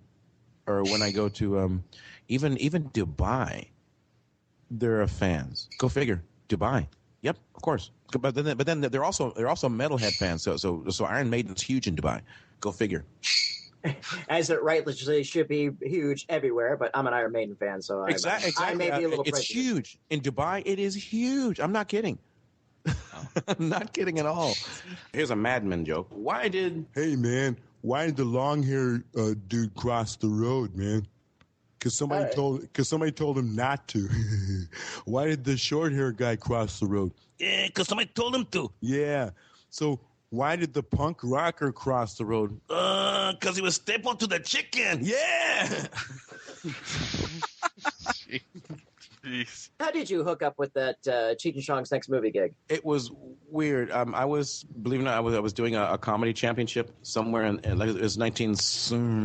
or when I go to even Dubai, there are fans. Go figure, Dubai. Yep, of course. But then they're also metalhead fans. So Iron Maiden's huge in Dubai. Go figure. As it rightly should be huge everywhere, but I'm an Iron Maiden fan, so exactly. I may be a little It's prejudiced. huge. In Dubai, it is huge. I'm not kidding. I'm not kidding at all. Here's a Madman joke. Hey, man, why did the long-haired dude cross the road, man? Because somebody told him not to. Why did the short hair guy cross the road? Yeah, because somebody told him to. Yeah. So why did the punk rocker cross the road? Because he was stapled to the chicken. Yeah. Jeez. How did you hook up with that Cheech and Chong's next movie gig? It was weird. I was, believe it or not, I was doing a comedy championship somewhere, in like it was 19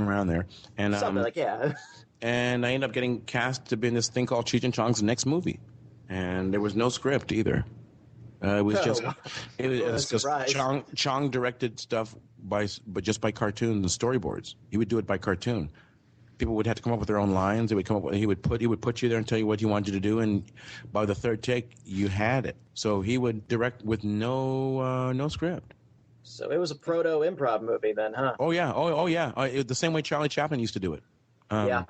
around there, and something like and I ended up getting cast to be in this thing called Cheech and Chong's next movie, and there was no script either. It was just Chong directed stuff but just by cartoon and storyboards. He would do it by cartoon. People would have to come up with their own lines. He would put you there and tell you what he wanted you to do, and by the third take, you had it. So he would direct with no script. So it was a proto improv movie then, huh? Oh yeah, the same way Charlie Chaplin used to do it. Yeah.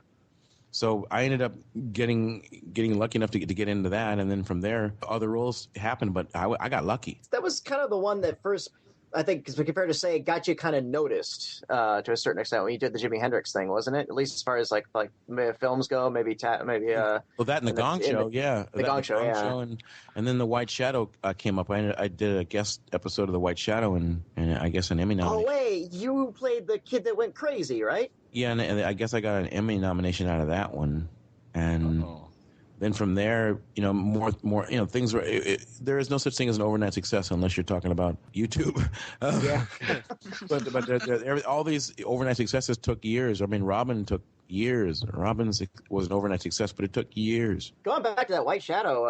So I ended up getting lucky enough to get into that, and then from there, other roles happened. But I got lucky. That was kind of the one that first, I think, because we compare to say, got you kind of noticed to a certain extent when you did the Jimi Hendrix thing, wasn't it? At least as far as like films go, maybe. Well, that and the Gong Show, yeah. The Gong Show, yeah. And then the White Shadow came up. I did a guest episode of the White Shadow, and I guess an Emmy nomination. Oh wait, you played the kid that went crazy, right? Yeah, and I guess I got an Emmy nomination out of that one, and. Then from there, more, things were. There is no such thing as an overnight success unless you're talking about YouTube. Yeah. but all these overnight successes took years. I mean, Robin took years. Robin was an overnight success, but it took years. Going back to that White Shadow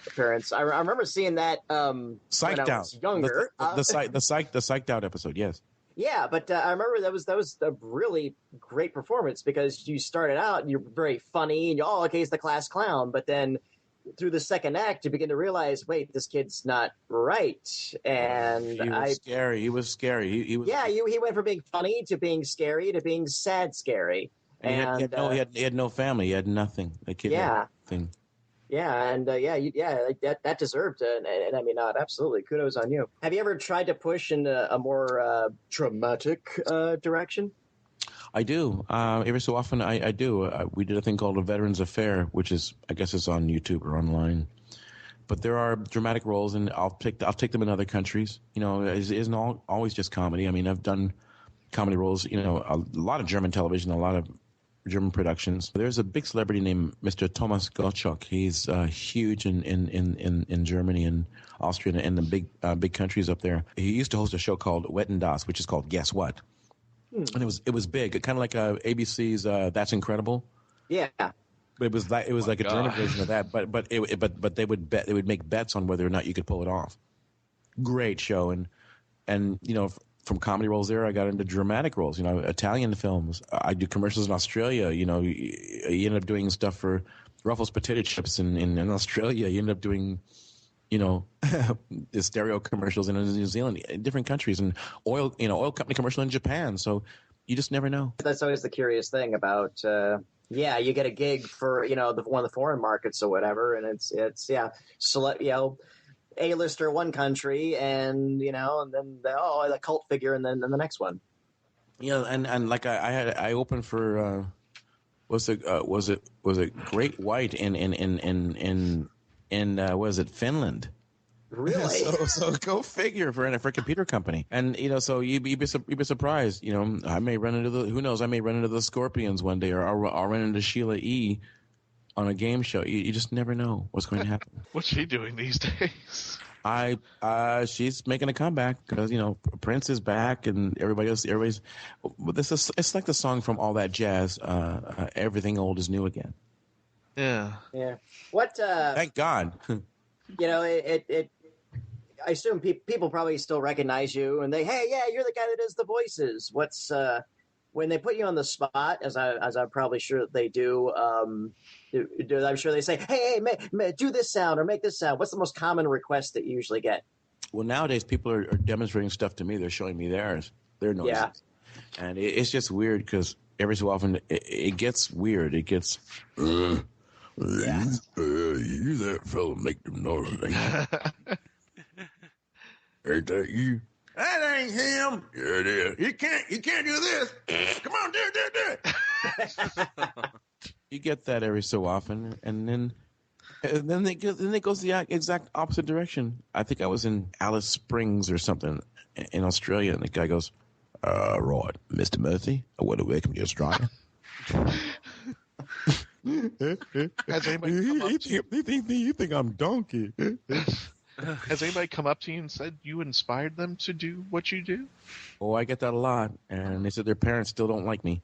appearance, I remember seeing that Psyched when I Out. was younger. The Psyched Out episode, yes. Yeah, but I remember that was a really great performance because you started out and you're very funny and okay, it's the class clown, but then through the second act you begin to realize, wait, this kid's not right, and He was scary. He was. Yeah, he went from being funny to being scary to being sad scary. And he had no family. He had nothing. The kid had nothing. Yeah, and that deserved it. And I mean, absolutely, kudos on you. Have you ever tried to push in a more dramatic direction? I do. Every so often, I do. We did a thing called A Veterans Affair, which is, I guess, it's on YouTube or online. But there are dramatic roles, and I'll take them in other countries. It isn't always just comedy. I mean, I've done comedy roles. A lot of German television, a lot of German productions. There's a big celebrity named Mr. Thomas Gottschalk. He's huge in Germany and Austria and the big countries up there. He used to host a show called Wetten das, which is called Guess What? And it was big, kind of like ABC's That's Incredible. Yeah. But it was like a German version of that. But they would make bets on whether or not you could pull it off. Great show, and from comedy roles there, I got into dramatic roles. Italian films. I do commercials in Australia. You end up doing stuff for Ruffles potato chips in Australia. You end up doing, the stereo commercials in New Zealand, in different countries, and oil company commercial in Japan. So you just never know. That's always the curious thing about. You get a gig for one of the foreign markets or whatever, and it's A-lister one country, and and then the cult figure, and then the next one. Yeah, and like I opened for was it Great White in was it Finland? Really? So go figure for a computer company, and so you'd be surprised. I may run into the Scorpions one day, or I'll run into Sheila E. on a game show. You just never know what's going to happen. What's she doing these days? She's making a comeback because Prince is back and everybody's. It's like the song from All That Jazz. Everything old is new again. Yeah. Yeah. What? Thank God. I assume people probably still recognize you, and you're the guy that does the voices. What's when they put you on the spot, as I'm probably sure that they do. I'm sure they say, "Hey, do this sound or make this sound." What's the most common request that you usually get? Well, nowadays people are demonstrating stuff to me. They're showing me their noises, and it's just weird because every so often it gets weird. It gets. You that fella make them noises. Ain't that you? That ain't him. Yeah, it is. You can't do this. Come on, do it. You get that every so often, and then it goes the exact opposite direction. I think I was in Alice Springs or something in Australia, and the guy goes, "Right, Mr. Murphy, I want to welcome you to Australia." Has anybody come up to You think I'm donkey? Has anybody come up to you and said you inspired them to do what you do? Oh, I get that a lot, and they said their parents still don't like me.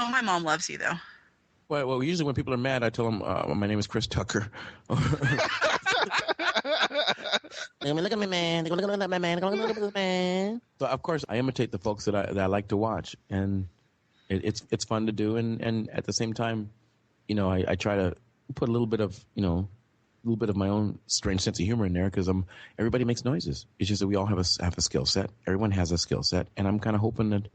Oh, my mom loves you, though. Well, usually when people are mad, I tell them my name is Chris Tucker. Look at me, man. Look at me, man. Look at me, man. So, of course, I imitate the folks that I like to watch, and it's fun to do, and at the same time, I try to put a little bit of my own strange sense of humor in there because everybody makes noises. It's just that we all have a skill set. Everyone has a skill set, and I'm kind of hoping that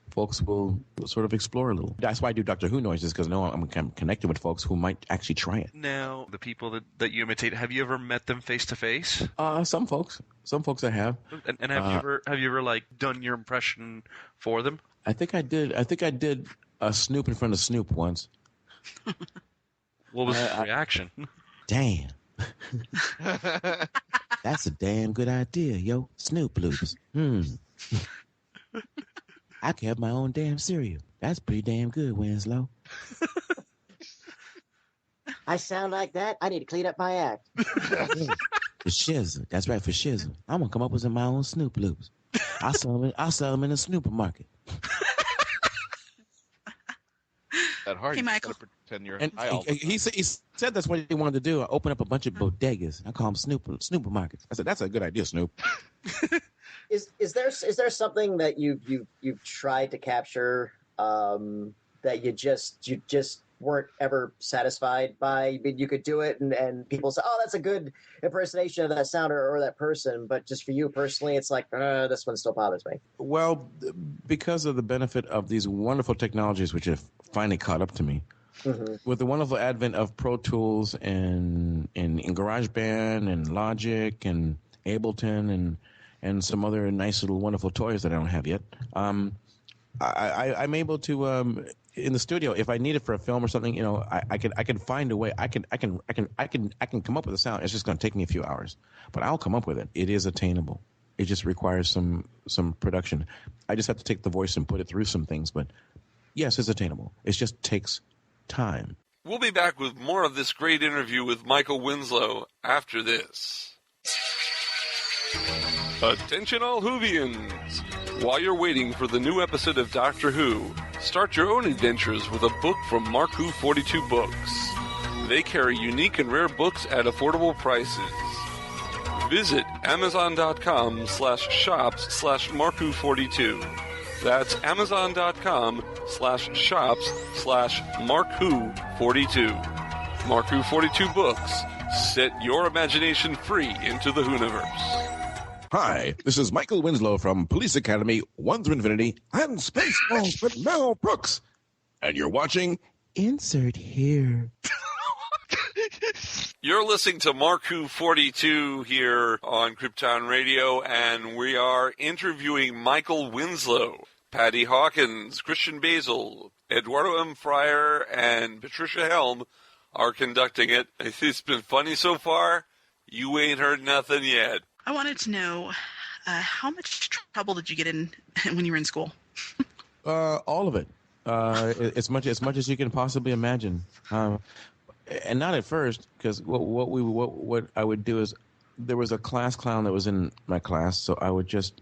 folks will sort of explore a little. That's why I do Doctor Who noises, because I'm connected with folks who might actually try it. Now, the people that you imitate, have you ever met them face to face? Some folks I have. And have you ever like done your impression for them? I think I did a Snoop in front of Snoop once. What was his reaction? Damn. That's a damn good idea, yo. Snoop loops. I can have my own damn cereal. That's pretty damn good, Winslow. I sound like that? I need to clean up my act. Yeah, for shizzle. That's right, for shizzle. I'm going to come up with my own Snoop loops. I'll sell them in a supermarket. That hard. Hey, Michael. He said that's what he wanted to do. Open up a bunch of bodegas. I call them Snoopermarkets. I said, that's a good idea, Snoop. Is there something that you've tried to capture that you just weren't ever satisfied by? I mean, you could do it and people say, oh, that's a good impersonation of that sound or that person, but just for you personally, it's like, this one still bothers me. Well, because of the benefit of these wonderful technologies which have finally caught up to me, with the wonderful advent of Pro Tools and GarageBand and Logic and Ableton and some other nice little wonderful toys that I don't have yet, I'm able to in the studio, if I need it for a film or something, I can find a way. I can come up with a sound. It's just going to take me a few hours, but I'll come up with it. It is attainable. It just requires some production. I just have to take the voice and put it through some things, but yes, it's attainable. It just takes time. We'll be back with more of this great interview with Michael Winslow after this. Attention all Whovians! While you're waiting for the new episode of Doctor Who, start your own adventures with a book from Mark Who 42 Books. They carry unique and rare books at affordable prices. Visit Amazon.com/shops/Mark Who 42. That's Amazon.com/shops/Mark Who 42. Mark Who 42 Books. Set your imagination free into the Whoniverse. Hi, this is Michael Winslow from Police Academy 1 through Infinity and Spaceballs with Mel Brooks. And you're watching Insert Here. You're listening to Mark Who 42 here on Krypton Radio, and we are interviewing Michael Winslow. Patty-Hawkins, Christian-basel, Eduardo-m-Freyre, and Patricia-Helm are conducting it. It's been funny so far. You ain't heard nothing yet. I wanted to know, how much trouble did you get in when you were in school? All of it. As much as you can possibly imagine. And not at first, because what I would do is, there was a class clown that was in my class, so I would just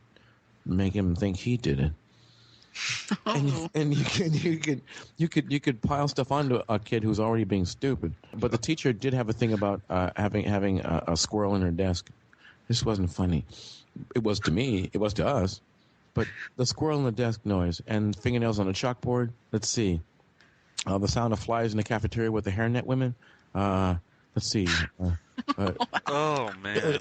make him think he did it. Oh. And you could pile stuff onto a kid who's already being stupid. But the teacher did have a thing about having a squirrel in her desk. This wasn't funny. It was to me. It was to us. But the squirrel in the desk noise and fingernails on the chalkboard. Let's see. The sound of flies in the cafeteria with the hairnet women. Let's see. Oh, man.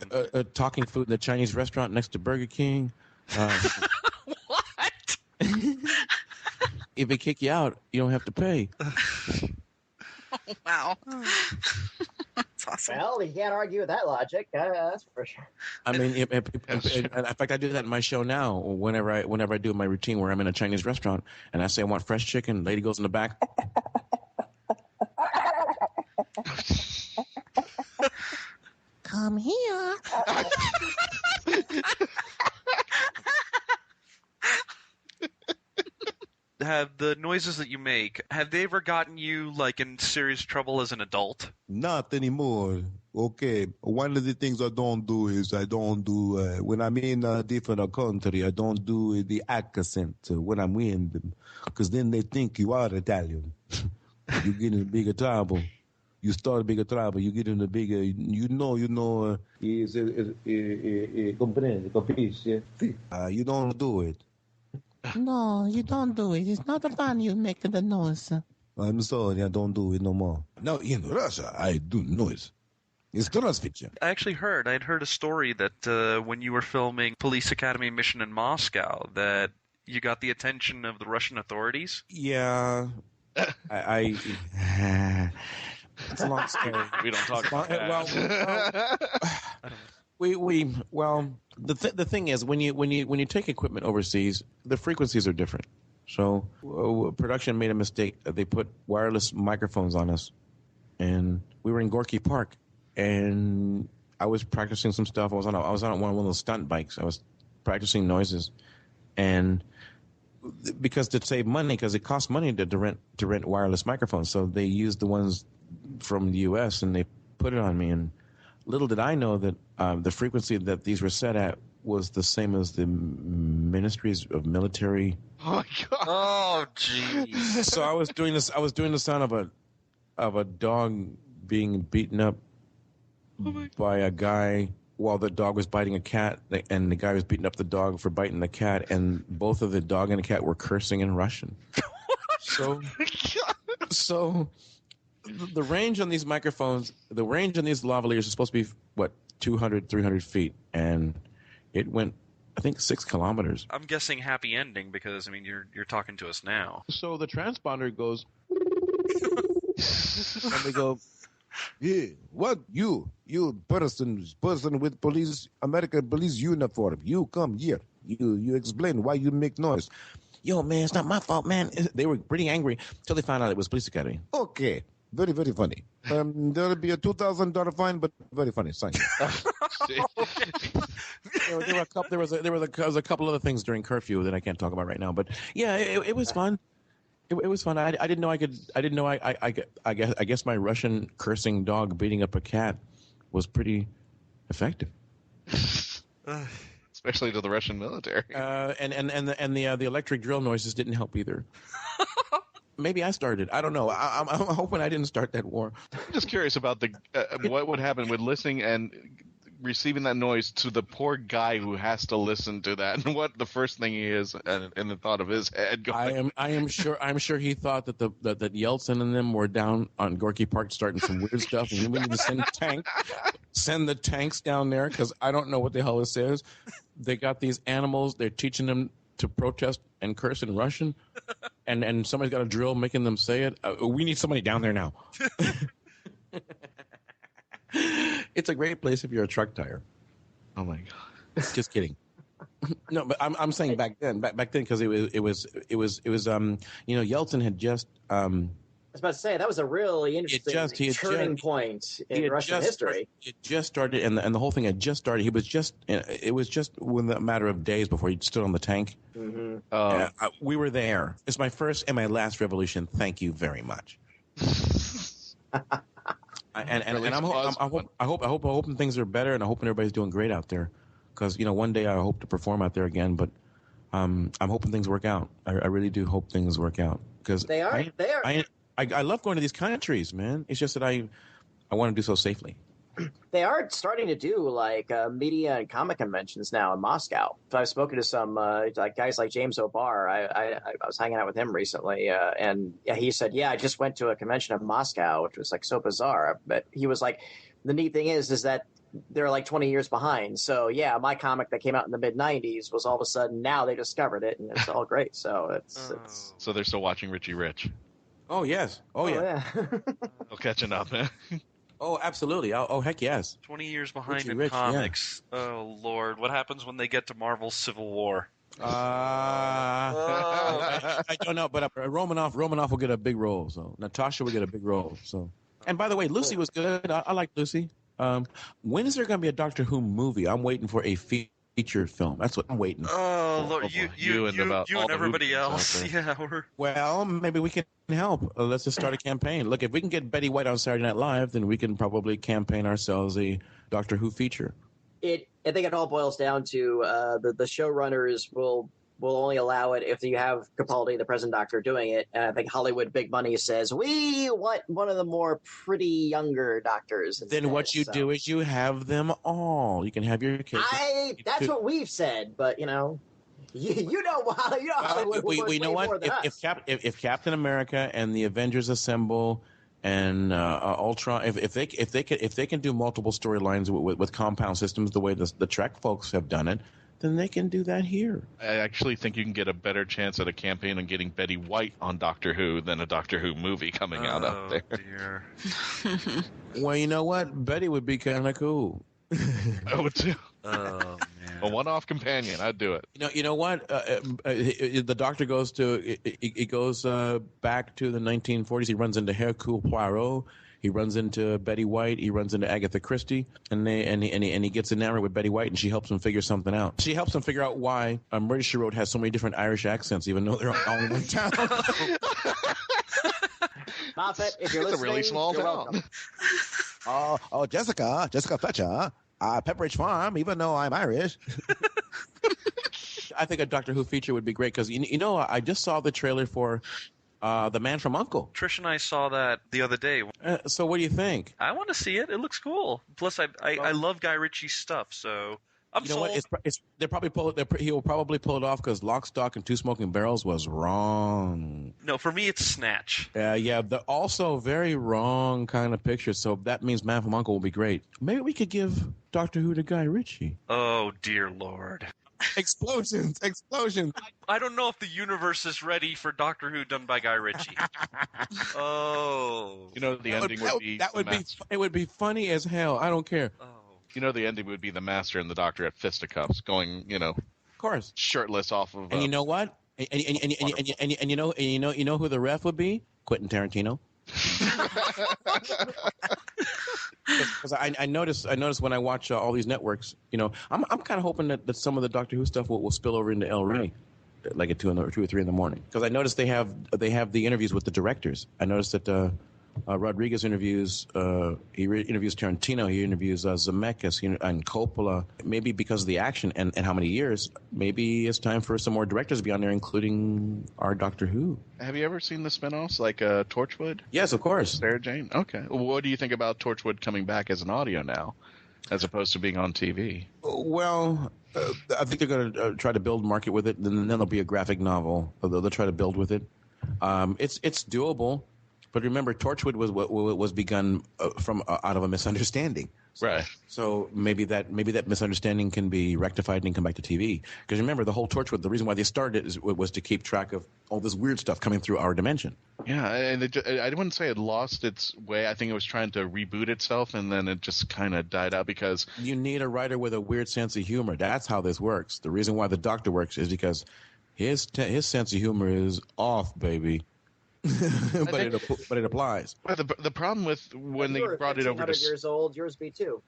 Talking food in the Chinese restaurant next to Burger King. What? If they kick you out, you don't have to pay. Oh, wow. It's awesome. Well, you can't argue with that logic. That's for sure. I mean, in fact, I do that in my show now. Whenever I do my routine where I'm in a Chinese restaurant and I say I want fresh chicken, lady goes in the back. Come here. Have the noises that you make, have they ever gotten you like in serious trouble as an adult? Not anymore. Okay. One of the things I don't do is when I'm in a different country, I don't do the accent when I'm with them. Because then they think you are Italian. You get in bigger trouble. You start bigger trouble. You get in the bigger, you don't do it. No, you don't do it. It's not fun you make the noise. I'm sorry, I don't do it no more. Now, in Russia, I do noise. It's transcription. I actually I'd heard a story that when you were filming Police Academy Mission in Moscow, that you got the attention of the Russian authorities. Yeah. It's a long story. We don't talk about that. The thing is, when you take equipment overseas, the frequencies are different. So production made a mistake. They put wireless microphones on us, and we were in Gorky Park, and I was practicing some stuff. I was on one of those stunt bikes. I was practicing noises, and because to save money, because it costs money to rent wireless microphones, so they used the ones from the U.S. and they put it on me. And little did I know that the frequency that these were set at was the same as the ministries of military. Oh my God! Oh jeez! So I was doing this. I was doing the sound of a dog being beaten up by a guy while the dog was biting a cat, and the guy was beating up the dog for biting the cat, and both of the dog and the cat were cursing in Russian. So the range on these microphones, the range on these lavaliers is supposed to be, 200, 300 feet, and it went, I think, 6 kilometers. I'm guessing happy ending because, I mean, you're talking to us now. So the transponder goes, and they go, yeah, what you person with American police uniform, you come here. You explain why you make noise. Yo, man, it's not my fault, man. They were pretty angry until they found out it was Police Academy. Okay. Very, very funny. There'll be a $2,000 fine, but very funny. Sign. There was a couple other things during curfew that I can't talk about right now, but yeah, it was fun. It was fun. I didn't know I could. I didn't know I guess my Russian cursing dog beating up a cat was pretty effective. Especially to the Russian military. And the electric drill noises didn't help either. Maybe I started. I don't know. I'm hoping I didn't start that war. I'm just curious about what would happen with listening and receiving that noise to the poor guy who has to listen to that, and what the first thing he is in the thought of his head. Going. I'm sure he thought that that Yeltsin and them were down on Gorky Park starting some weird stuff, and we need to send the tanks down there because I don't know what the hell this is. They got these animals. They're teaching them to protest and curse in Russian, and somebody's got a drill making them say it. We need somebody down there now. It's a great place if you're a truck tire. Oh my God! Just kidding. No, but I'm saying back then because it was Yeltsin had just. I was about to say that was a really interesting turning point in Russian history. It just started, and the whole thing had just started. It was just within a matter of days before he stood on the tank. Mm-hmm. We were there. It's my first and my last revolution. Thank you very much. And I'm hoping things are better, and I'm hoping everybody's doing great out there, because one day I hope to perform out there again. But I'm hoping things work out. I really do hope things work out, because they are. I love going to these countries, man. It's just that I want to do so safely. They are starting to do like media and comic conventions now in Moscow. So I've spoken to some guys like James O'Barr. I was hanging out with him recently, and he said, I just went to a convention in Moscow, which was like so bizarre. But he was like, the neat thing is that they're like 20 years behind. So my comic that came out in the mid '90s was all of a sudden now they discovered it, and it's all great. So it's so they're still watching Richie Rich. Oh yes. Oh yeah. Well, catching up, man. Oh, absolutely. Oh, heck yes. 20 years behind Richie in Rich, comics. Yeah. Oh, Lord. What happens when they get to Marvel's Civil War? I don't know, but Romanoff will get a big role. So Natasha will get a big role. So, and by the way, Lucy was good. I like Lucy. When is there going to be a Doctor Who movie? I'm waiting for a feature film. That's what I'm waiting for. Oh, Lord, you and everybody else. Yeah. Well, maybe we can help. Let's just start a campaign. Look, if we can get Betty White on Saturday Night Live, then we can probably campaign ourselves a Doctor Who feature. I think it all boils down to the showrunners will only allow it if you have Capaldi, the present Doctor, doing it. And I think Hollywood Big Money says, we want one of the more pretty younger Doctors. Instead. Then what you do is you have them all. You can have your kids. That's what we've said, but, you know Hollywood. We know what? If Captain America and the Avengers assemble and Ultron, if they can do multiple storylines with compound systems the way the Trek folks have done it, then they can do that here. I actually think you can get a better chance at a campaign on getting Betty White on Doctor Who than a Doctor Who movie coming out there. Dear. Well, you know what? Betty would be kind of cool. I would too. Oh, man. A one-off companion, I'd do it. You know what? The Doctor goes back to the 1940s. He runs into Hercule Poirot. He runs into Betty White. He runs into Agatha Christie, and he gets enamored with Betty White, and she helps him figure something out. She helps him figure out why Murder, She Wrote has so many different Irish accents, even though they're all in one town. Moffat, if you're listening, it's a really small town. Oh, Jessica Fletcher, Pepperidge Farm, even though I'm Irish. I think a Doctor Who feature would be great because I just saw the trailer for The Man from U.N.C.L.E. Trish and I saw that the other day. So what do you think? I want to see it. It looks cool. Plus, I love Guy Ritchie's stuff, so I'm sold. What? He will probably pull it off because Lock, Stock, and Two Smoking Barrels was wrong. No, for me, it's Snatch. Yeah, the also very wrong kind of picture. So that means Man from U.N.C.L.E. will be great. Maybe we could give Doctor Who to Guy Ritchie. Oh, dear Lord. Explosions. I don't know if the universe is ready for Doctor Who done by Guy Ritchie. Oh. The ending would be... It would be funny as hell. I don't care. Oh. The ending would be the Master and the Doctor at fisticuffs going, of course, shirtless off of... And you know what? And you know who the ref would be? Quentin Tarantino. Because I notice when I watch all these networks, I'm kind of hoping that some of the Doctor Who stuff will spill over into El Rey, like at 2 or 3 in the morning. Because I noticed they have the interviews with the directors. I noticed that Rodriguez interviews interviews Tarantino, he interviews Zemeckis and Coppola. Maybe because of the action and how many years, maybe it's time for some more directors to be on there, including our Doctor Who. Have you ever seen the spinoffs like Torchwood? Yes, of course. Sarah Jane. Okay. Well, what do you think about Torchwood coming back as an audio now, as opposed to being on TV? Well, I think they're going to try to build market with it, and then there'll be a graphic novel. They'll try to build with it. It's doable. But remember, Torchwood was begun from out of a misunderstanding. Right. So maybe that misunderstanding can be rectified and come back to TV. Because remember, the whole Torchwood, the reason why they started it was to keep track of all this weird stuff coming through our dimension. Yeah, and I wouldn't say it lost its way. I think it was trying to reboot itself, and then it just kind of died out because... You need a writer with a weird sense of humor. That's how this works. The reason why the Doctor works is because his sense of humor is off, baby. but it applies. Well, the problem with when they brought it over to... years old, yours be too.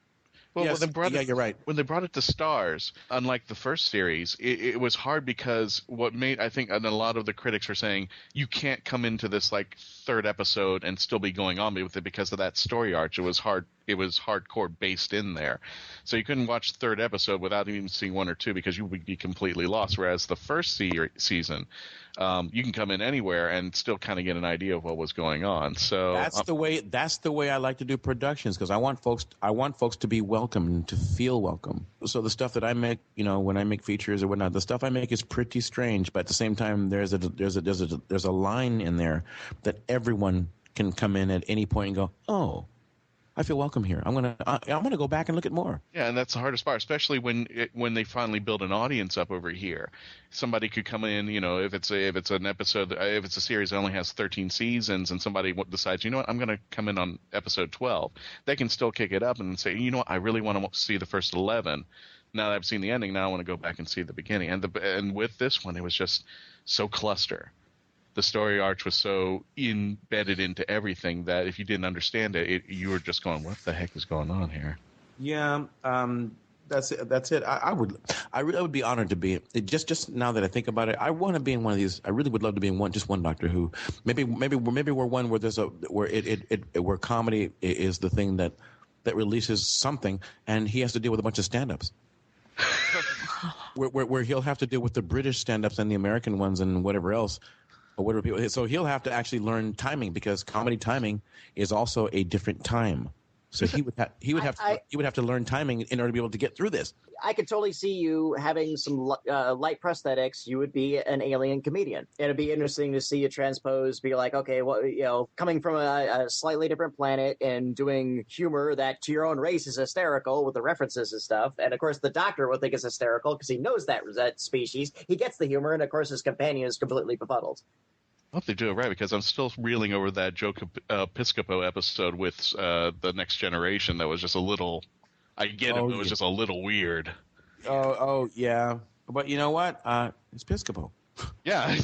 Well, yes. You're right. When they brought it to Stars, unlike the first series, it was hard because what made, I think, and a lot of the critics are saying, you can't come into this like third episode and still be going on with it because of that story arc. It was hardcore based in there. So you couldn't watch the third episode without even seeing 1 or 2 because you would be completely lost. Whereas the first season, you can come in anywhere and still kind of get an idea of what was going on. So that's the way I like to do productions, because I want folks to be welcome and to feel welcome. So the stuff that I make, when I make features or whatnot, the stuff I make is pretty strange, but at the same time, there's a line in there that everyone can come in at any point and go, oh, I feel welcome here. I'm gonna go back and look at more. Yeah, and that's the hardest part, especially when they finally build an audience up over here. Somebody could come in, if it's an episode, if it's a series that only has 13 seasons, and somebody decides, I'm going to come in on episode 12. They can still kick it up and say, I really want to see the first 11. Now that I've seen the ending, now I want to go back and see the beginning. And with this one, it was just so cluster. The story arch was so embedded into everything that if you didn't understand it, you were just going, "What the heck is going on here?" Yeah, that's it. I would be honored to be it. Just now that I think about it, I want to be in one of these. I really would love to be in one Doctor Who. Maybe we're one where there's where comedy is the thing that releases something, and he has to deal with a bunch of stand-ups. where he'll have to deal with the British stand-ups and the American ones and whatever else. So he'll have to actually learn timing, because comedy timing is also a different time. So he would have to learn timing in order to be able to get through this. I could totally see you having some light prosthetics. You would be an alien comedian. It'd be interesting to see you transpose, be like, okay, well, coming from a slightly different planet and doing humor that to your own race is hysterical with the references and stuff. And of course, the Doctor will think it's hysterical because he knows that species. He gets the humor, and of course, his companion is completely befuddled. I hope they do it right, because I'm still reeling over that Joe Piscopo episode with the Next Generation that was just a little. I get it, but it was just a little weird. Oh yeah, but you know what? It's Piscopo. Yeah.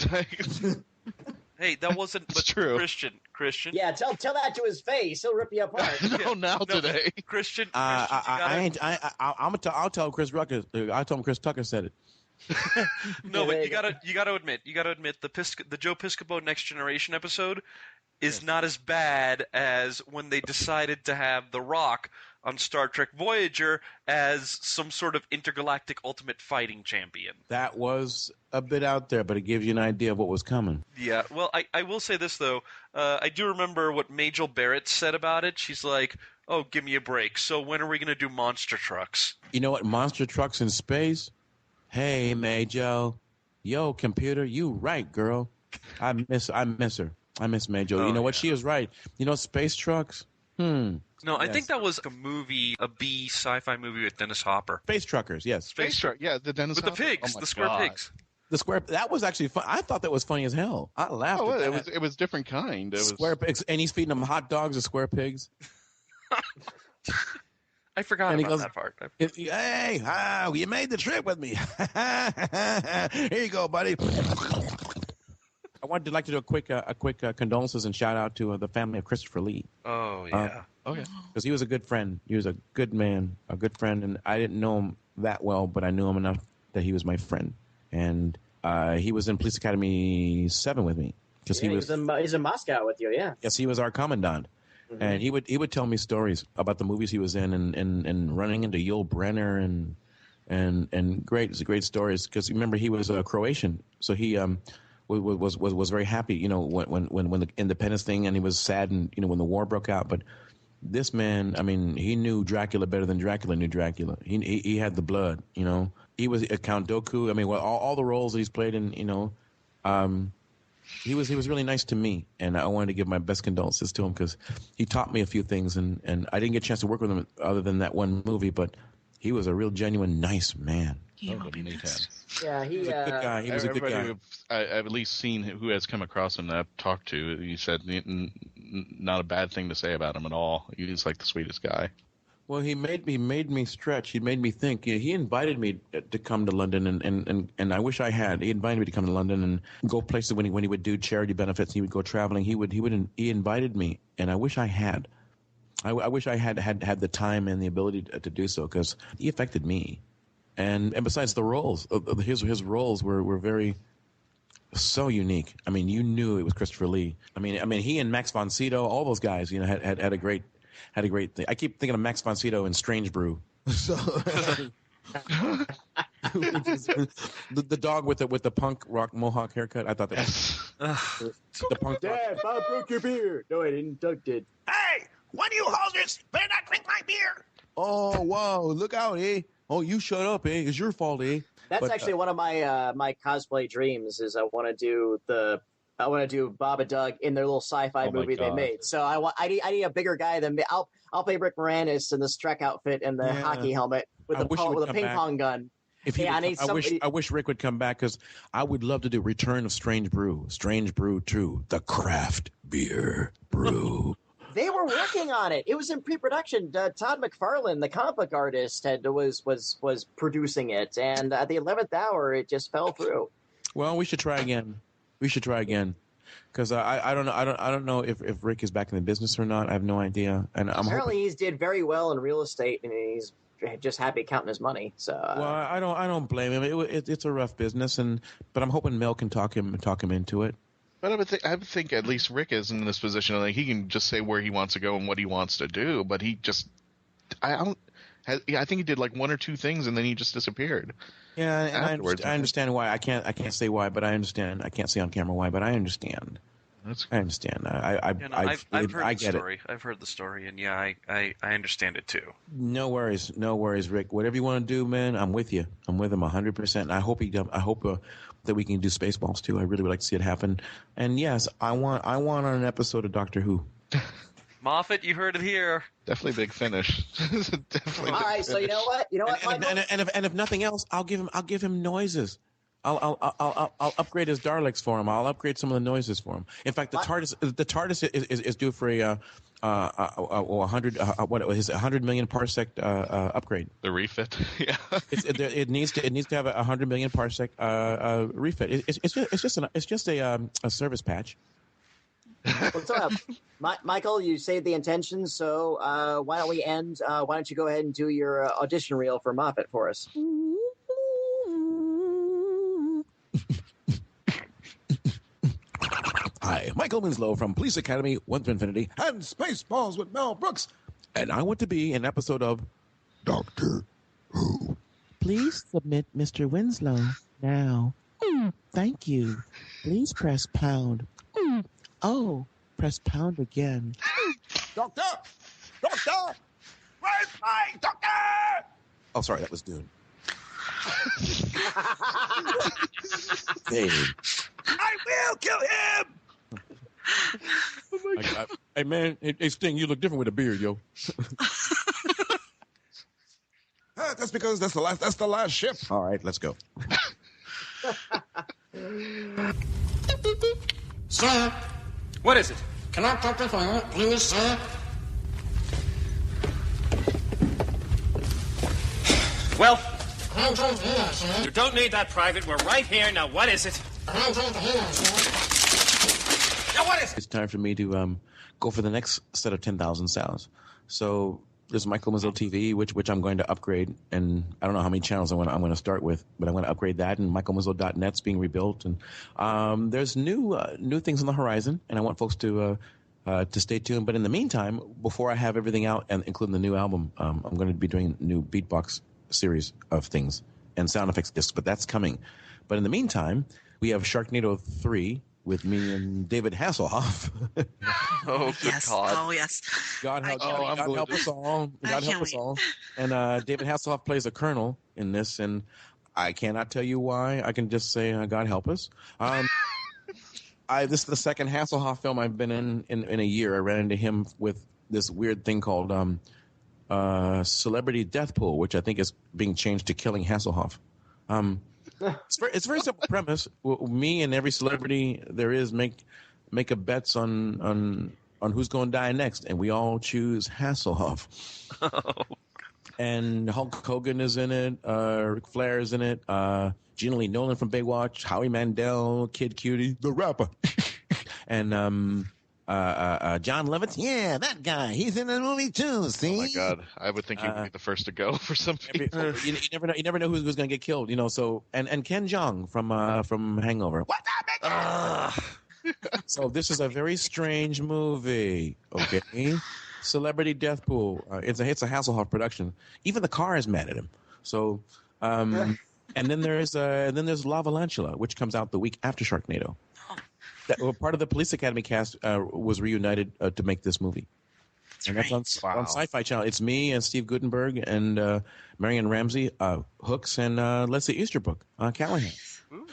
Hey, that wasn't. But true. Christian. Yeah, tell that to his face. He'll rip you apart. Today. Christian. I'll tell Chris Rucker. I'll tell him Chris Tucker said it. No, but you gotta admit the Joe Piscopo Next Generation episode is not as bad as when they decided to have The Rock on Star Trek Voyager as some sort of intergalactic ultimate fighting champion. That was a bit out there, but it gives you an idea of what was coming. Yeah, well, I will say this, though. I do remember what Majel Barrett said about it. She's like, oh, give me a break. So when are we going to do monster trucks? You know what? Monster trucks in space? Hey, Majel. Yo, computer, you right, girl. I miss her. I miss Majel. You know what? She is right. Space trucks? No, I think that was a movie, a B sci-fi movie with Dennis Hopper. Space Truckers, yes. Space Truck, yeah, the Dennis Hopper. With the pigs, the square pigs. The square, that was actually fun. I thought that was funny as hell. I laughed at that. It was different kind. Square pigs, and he's feeding them hot dogs to square pigs. I forgot about that part. Hey, you made the trip with me. Here you go, buddy. I wanted to do a quick condolences and shout out to the family of Christopher Lee. Oh yeah. Because he was a good friend. He was a good man, a good friend, and I didn't know him that well, but I knew him enough that he was my friend. And he was in Police Academy 7 with me. He's in Moscow with you, yeah. Yes, he was our commandant. Mm-hmm. And he would tell me stories about the movies he was in and running into Yul Brynner and great stories, because remember he was Croatian, so he was very happy, when the independence thing, and he was sad, and when the war broke out. But this man, I mean, he knew Dracula better than Dracula knew Dracula. He had the blood, He was Count Dooku. I mean, all the roles that he's played in, he was really nice to me, and I wanted to give my best condolences to him, because he taught me a few things, and I didn't get a chance to work with him other than that one movie, but he was a real genuine nice man. Yeah, he was a good guy. He was a good guy. I've at least seen who has come across him that I've talked to. He said not a bad thing to say about him at all. He's like the sweetest guy. Well, he made me stretch. He made me think. He invited me to come to London, and I wish I had. He invited me to come to London and go places when he would do charity benefits. He would go traveling. He invited me, and I wish I had. I wish I had the time and the ability to do so, because he affected me. And besides, the roles, his roles were very so unique. I mean, you knew it was Christopher Lee. I mean, he and Max von Sydow, all those guys, had a great thing. I keep thinking of Max von Sydow in Strange Brew. So the dog with the punk rock mohawk haircut. I thought that was the punk. Dad, Bob broke your beer. No, I didn't. Doug did. Hey, one of you holders better not drink my beer. Oh wow! Look out, eh? Oh, you shut up, eh? It's your fault, eh? That's actually one of my my cosplay dreams. Is I want to do the I want to do Bob and Doug in their little sci-fi movie they made. So I need a bigger guy than me. I'll play Rick Moranis in the Strek outfit and the hockey helmet with a ping pong gun. I wish Rick would come back because I would love to do Return of Strange Brew 2, the craft beer brew. They were working on it. It was in pre-production. Todd McFarlane, the comic book artist, was producing it, and at the 11th hour, it just fell through. Well, we should try again. Because I don't know if Rick is back in the business or not. I have no idea. And apparently he did very well in real estate, and he's just happy counting his money. So well, I don't blame him. It's a rough business, but I'm hoping Mel can talk him into it. But I would think at least Rick is in this position. Like he can just say where he wants to go and what he wants to do. But he just, I think he did like 1 or 2 things and then he just disappeared. Yeah, and I understand why. I can't say why, but I understand. I can't say on camera why, but I understand. I understand. I've heard the story. I've heard the story, and yeah, I understand it too. No worries, Rick. Whatever you want to do, man, I'm with you. I'm with him 100%. I hope that we can do Spaceballs too. I really would like to see it happen. And yes, I want on an episode of Doctor Who. Moffat, you heard it here. Definitely big finish. Definitely. All right, so you know what? And if nothing else, I'll give him noises. I'll upgrade his Daleks for him. I'll upgrade some of the noises for him. In fact, the TARDIS is due for a 100 million parsec upgrade. The refit, yeah. It needs to have a 100 million parsec refit. It's just a service patch. What's up, Michael? You saved the intentions, so why don't we end? Why don't you go ahead and do your audition reel for Moffat for us? Hi, Michael Winslow from Police Academy 1 to Infinity and Spaceballs with Mel Brooks, and I want to be an episode of Doctor Who. Please submit Mr. Winslow now. Thank you. Please press pound. Oh, press pound again. Doctor! Where's my doctor? Oh, sorry, that was Dune. Hey. I will kill him! Oh my God. Hey, man. Hey, Sting, you look different with a beard, yo. That's because that's the last ship. All right, let's go. Sir? What is it? Can I talk to you, please, sir? Well? You don't need that, Private. We're right here. Now, what is it? Now, what is it? It's time for me to go for the next set of 10,000 sounds. So there's Michael Winslow TV, which I'm going to upgrade, and I don't know how many channels I'm going to start with, but I'm going to upgrade that, and michaelwinslow.net's being rebuilt, and there's new things on the horizon, and I want folks to stay tuned. But in the meantime, before I have everything out, and including the new album, I'm going to be doing a new beatbox series of things and sound effects discs, but that's coming. But in the meantime, we have Sharknado 3 with me and David Hasselhoff. Oh, good yes. God. Oh, yes. God help us all. God help us all. And David Hasselhoff plays a colonel in this, and I cannot tell you why. I can just say, God help us. This is the second Hasselhoff film I've been in a year. I ran into him with this weird thing called Celebrity Death Pool, which I think is being changed to Killing Hasselhoff. It's a very simple premise. Me and every celebrity there is make a bets on who's going to die next, and we all choose Hasselhoff. And Hulk Hogan is in it. Ric Flair is in it. Gina Lee Nolan from Baywatch. Howie Mandel, Kid Cutie, the rapper, and John Lovitz. Yeah, that guy. He's in the movie too. See? Oh my God, I would think he would be the first to go for some people. You never know who's going to get killed. So and Ken Jeong from Hangover. What that So this is a very strange movie. Okay, Celebrity Death Pool. It's a Hasselhoff production. Even the car is mad at him. So and then there's La Valantula, which comes out the week after Sharknado. Part of the Police Academy cast was reunited to make this movie. That's on Sci-Fi Channel. It's me and Steve Guttenberg and Marion Ramsey, Hooks, and Leslie Easterbrook, Callahan.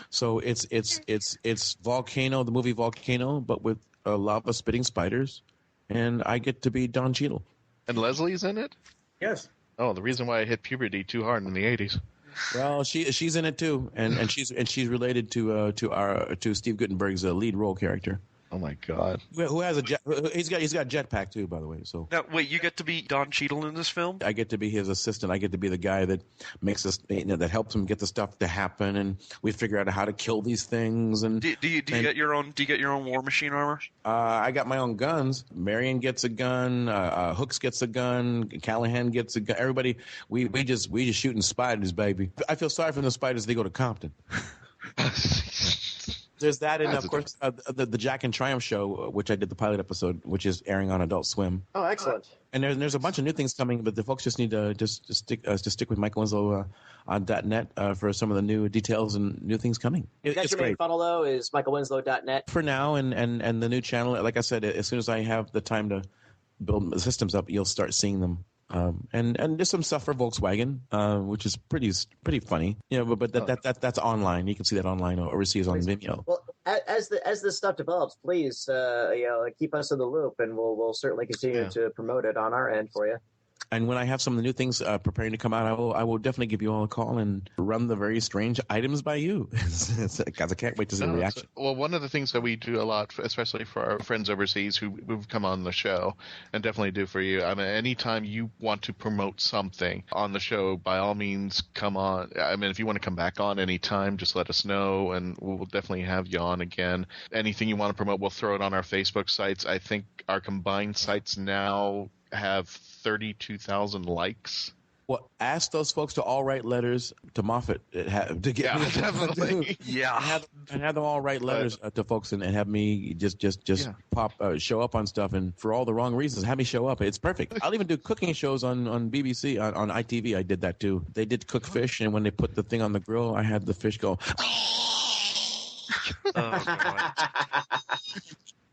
So it's Volcano, the movie Volcano, but with lava spitting spiders, and I get to be Don Cheadle. And Leslie's in it? Yes. Oh, the reason why I hit puberty too hard in the 80s. Well, she's in it too, and she's related to Steve Guttenberg's lead role character. Oh my God! Who has he's got a jetpack too, by the way. So now, wait, you get to be Don Cheadle in this film? I get to be his assistant. I get to be the guy that makes us, that helps him get the stuff to happen, and we figure out how to kill these things. And do you get your own War Machine armor? I got my own guns. Marion gets a gun. Hooks gets a gun. Callahan gets a gun. Everybody, we just shooting spiders, baby. I feel sorry for the spiders. They go to Compton. There's that, and of course the Jack and Triumph show, which I did the pilot episode, which is airing on Adult Swim. Oh, excellent! And there's a bunch of new things coming, but the folks just need to just stick with Michael Winslow on .net for some of the new details and new things coming. That's your main funnel, though, is michaelwinslow.net for now, and the new channel. Like I said, as soon as I have the time to build the systems up, you'll start seeing them. And there's some stuff for Volkswagen, which is pretty funny, but that's online. You can see that online or receive on Vimeo. Well, as this stuff develops, please keep us in the loop, and we'll certainly continue to promote it on our end for you. And when I have some of the new things preparing to come out, I will definitely give you all a call and run the very strange items by you. Because I can't wait to see the reaction. Well, one of the things that we do a lot, especially for our friends overseas who've come on the show, and definitely do for you, I mean, anytime you want to promote something on the show, by all means, come on. I mean, if you want to come back on anytime, just let us know, and we'll definitely have you on again. Anything you want to promote, we'll throw it on our Facebook sites. I think our combined sites now have 32,000 likes. Well, ask those folks to all write letters to Moffat to get me. Definitely. And have them all write letters to folks and have me just pop show up on stuff, and for all the wrong reasons, have me show up. It's perfect. I'll even do cooking shows on BBC on ITV. I did that too. They did cook fish, and when they put the thing on the grill, I had the fish go. Oh, God.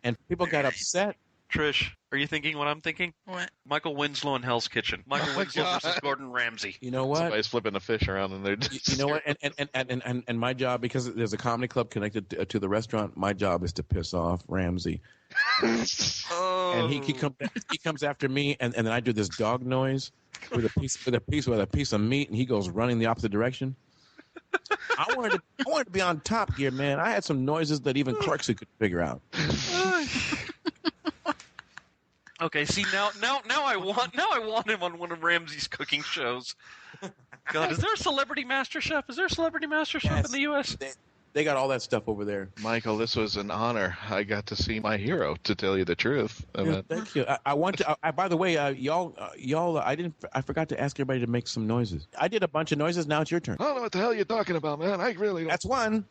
And people got upset. Trish, are you thinking what I'm thinking? What? Michael Winslow in Hell's Kitchen. Michael Winslow versus Gordon Ramsay. You know what? Somebody's flipping the fish around and they're just... You know what? And my job, because there's a comedy club connected to the restaurant, my job is to piss off Ramsay. And he comes after me, and then I do this dog noise with a piece of meat, and he goes running the opposite direction. I wanted to be on Top Gear, man. I had some noises that even Clarkson could figure out. Okay, see now I want him on one of Ramsay's cooking shows. God, is there a Celebrity Master Chef? Is there a Celebrity Master Chef in the U.S.? They got all that stuff over there. Michael, this was an honor. I got to see my hero, to tell you the truth. Thank you. I want to. By the way, y'all. I forgot to ask everybody to make some noises. I did a bunch of noises. Now it's your turn. I don't know what the hell you're talking about, man. I really don't. That's one.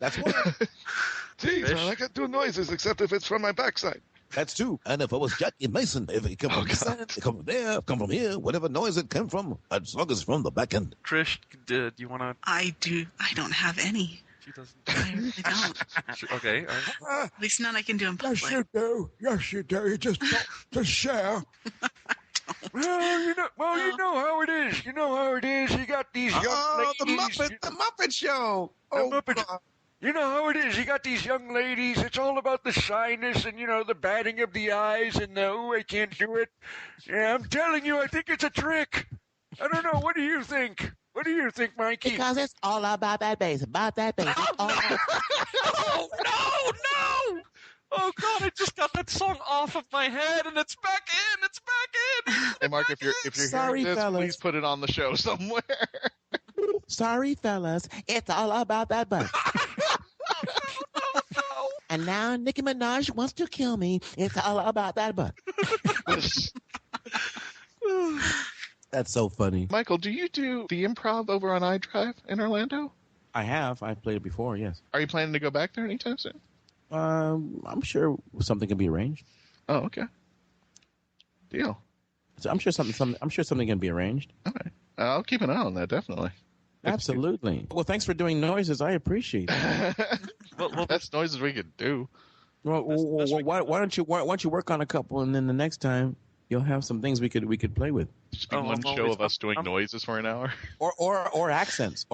Jeez, man, I can't do noises except if it's from my backside. That's two. And if I was Jackie Mason, if it come from this side, it come from there, come from here, whatever noise it came from, as long as it's from the back end. Trish, do you want to? I do. I don't have any. She doesn't. I really don't. Okay. At least none I can do in public. Yes, you do. Yes, you do. You just share. Well, you know how it is. You know how it is. You got these young ladies. The Muppet Show. You know how it is. You got these young ladies. It's all about the shyness and, the batting of the eyes and I can't do it. Yeah, I'm telling you, I think it's a trick. I don't know. What do you think? What do you think, Mikey? Because it's all about that bass. About that bass. Oh, no! Oh, God, I just got that song off of my head, and it's back in! It's back in! Hey, Mark, if you're Sorry, hearing this, fellas. please put it on the show somewhere. Sorry, fellas. It's all about that butt. No. And now Nicki Minaj wants to kill me. It's all about that butt. That's so funny. Michael, do you do the improv over on iDrive in Orlando? I have. I've played it before, yes. Are you planning to go back there anytime soon? I'm sure something can be arranged. Oh, okay. Deal. So I'm sure something can be arranged. Okay. I'll keep an eye on that, definitely. Absolutely. Well, thanks for doing noises. I appreciate it. well, that's noises we could do. Well, why don't you work on a couple, and then the next time you'll have some things we could play with. Just one show of us doing noises for an hour, or accents,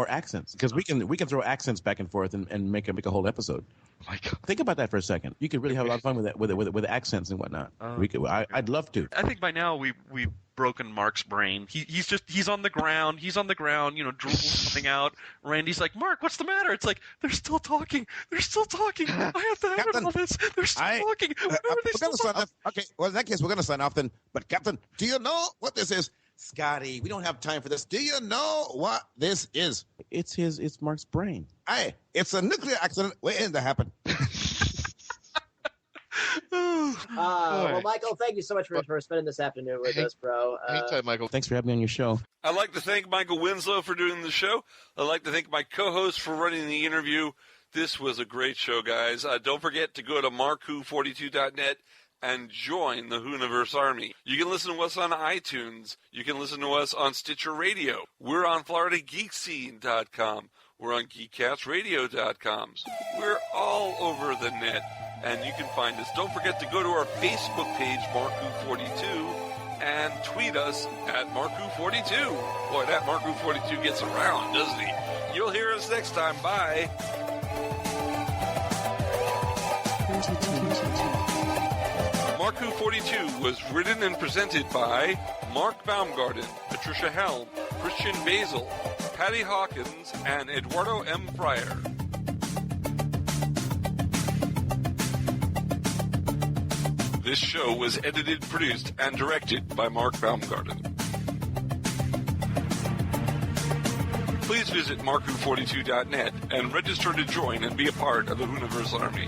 because we can throw accents back and forth and make a whole episode. Oh my God. Think about that for a second. You could really have a lot of fun with that, with accents and whatnot. I'd love to. I think by now we've broken Mark's brain. He's on the ground. He's on the ground. Drool's coming out. Randy's like, Mark, what's the matter? It's like they're still talking. They're still talking. I have to edit all this. They're still talking. Why are they still talking? Okay, well in that case we're going to sign off then. But Captain, do you know what this is? Scotty, we don't have time for this. Do you know what this is? It's Mark's brain. Aye, it's a nuclear accident waiting to happen. Well, Michael, thank you so much for spending this afternoon with us, bro. Anytime, Michael. Thanks for having me on your show. I'd like to thank Michael Winslow for doing the show. I'd like to thank my co-host for running the interview. This was a great show, guys. Don't forget to go to markwho42.net and join the Whoniverse Army. You can listen to us on iTunes. You can listen to us on Stitcher Radio. We're on FloridaGeekScene.com. We're on GeekCastRadio.com. We're all over the net, and you can find us. Don't forget to go to our Facebook page, MarkWho42, and tweet us at MarkWho42. Boy, that MarkWho42 gets around, doesn't he? You'll hear us next time. Bye. Mark Who 42 was written and presented by Mark Baumgarten, Patricia-Helm, Christian-basel, Patty-Hawkins, and Eduardo-m-Freyre. This show was edited, produced, and directed by Mark Baumgarten. Please visit markwho42.net and register to join and be a part of the Whoniverse Army.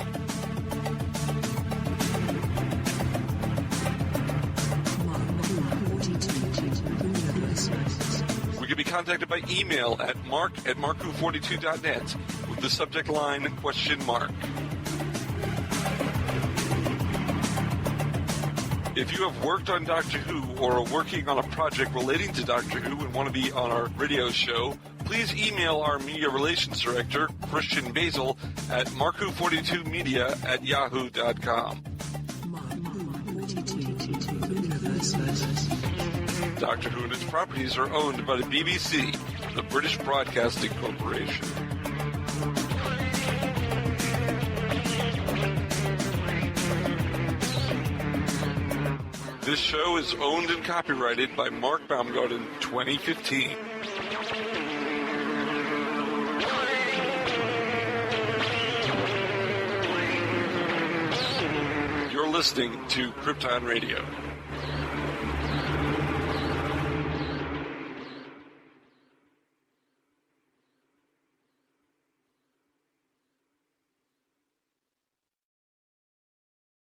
We can be contacted by email at mark@markwho42.net with the subject line ? If you have worked on Doctor Who or are working on a project relating to Doctor Who and want to be on our radio show, please email our media relations director, Christian-basel, at markwho42media@yahoo.com. Doctor Who and its properties are owned by the BBC, the British Broadcasting Corporation. This show is owned and copyrighted by Mark Baumgarten, 2015. You're listening to Krypton Radio.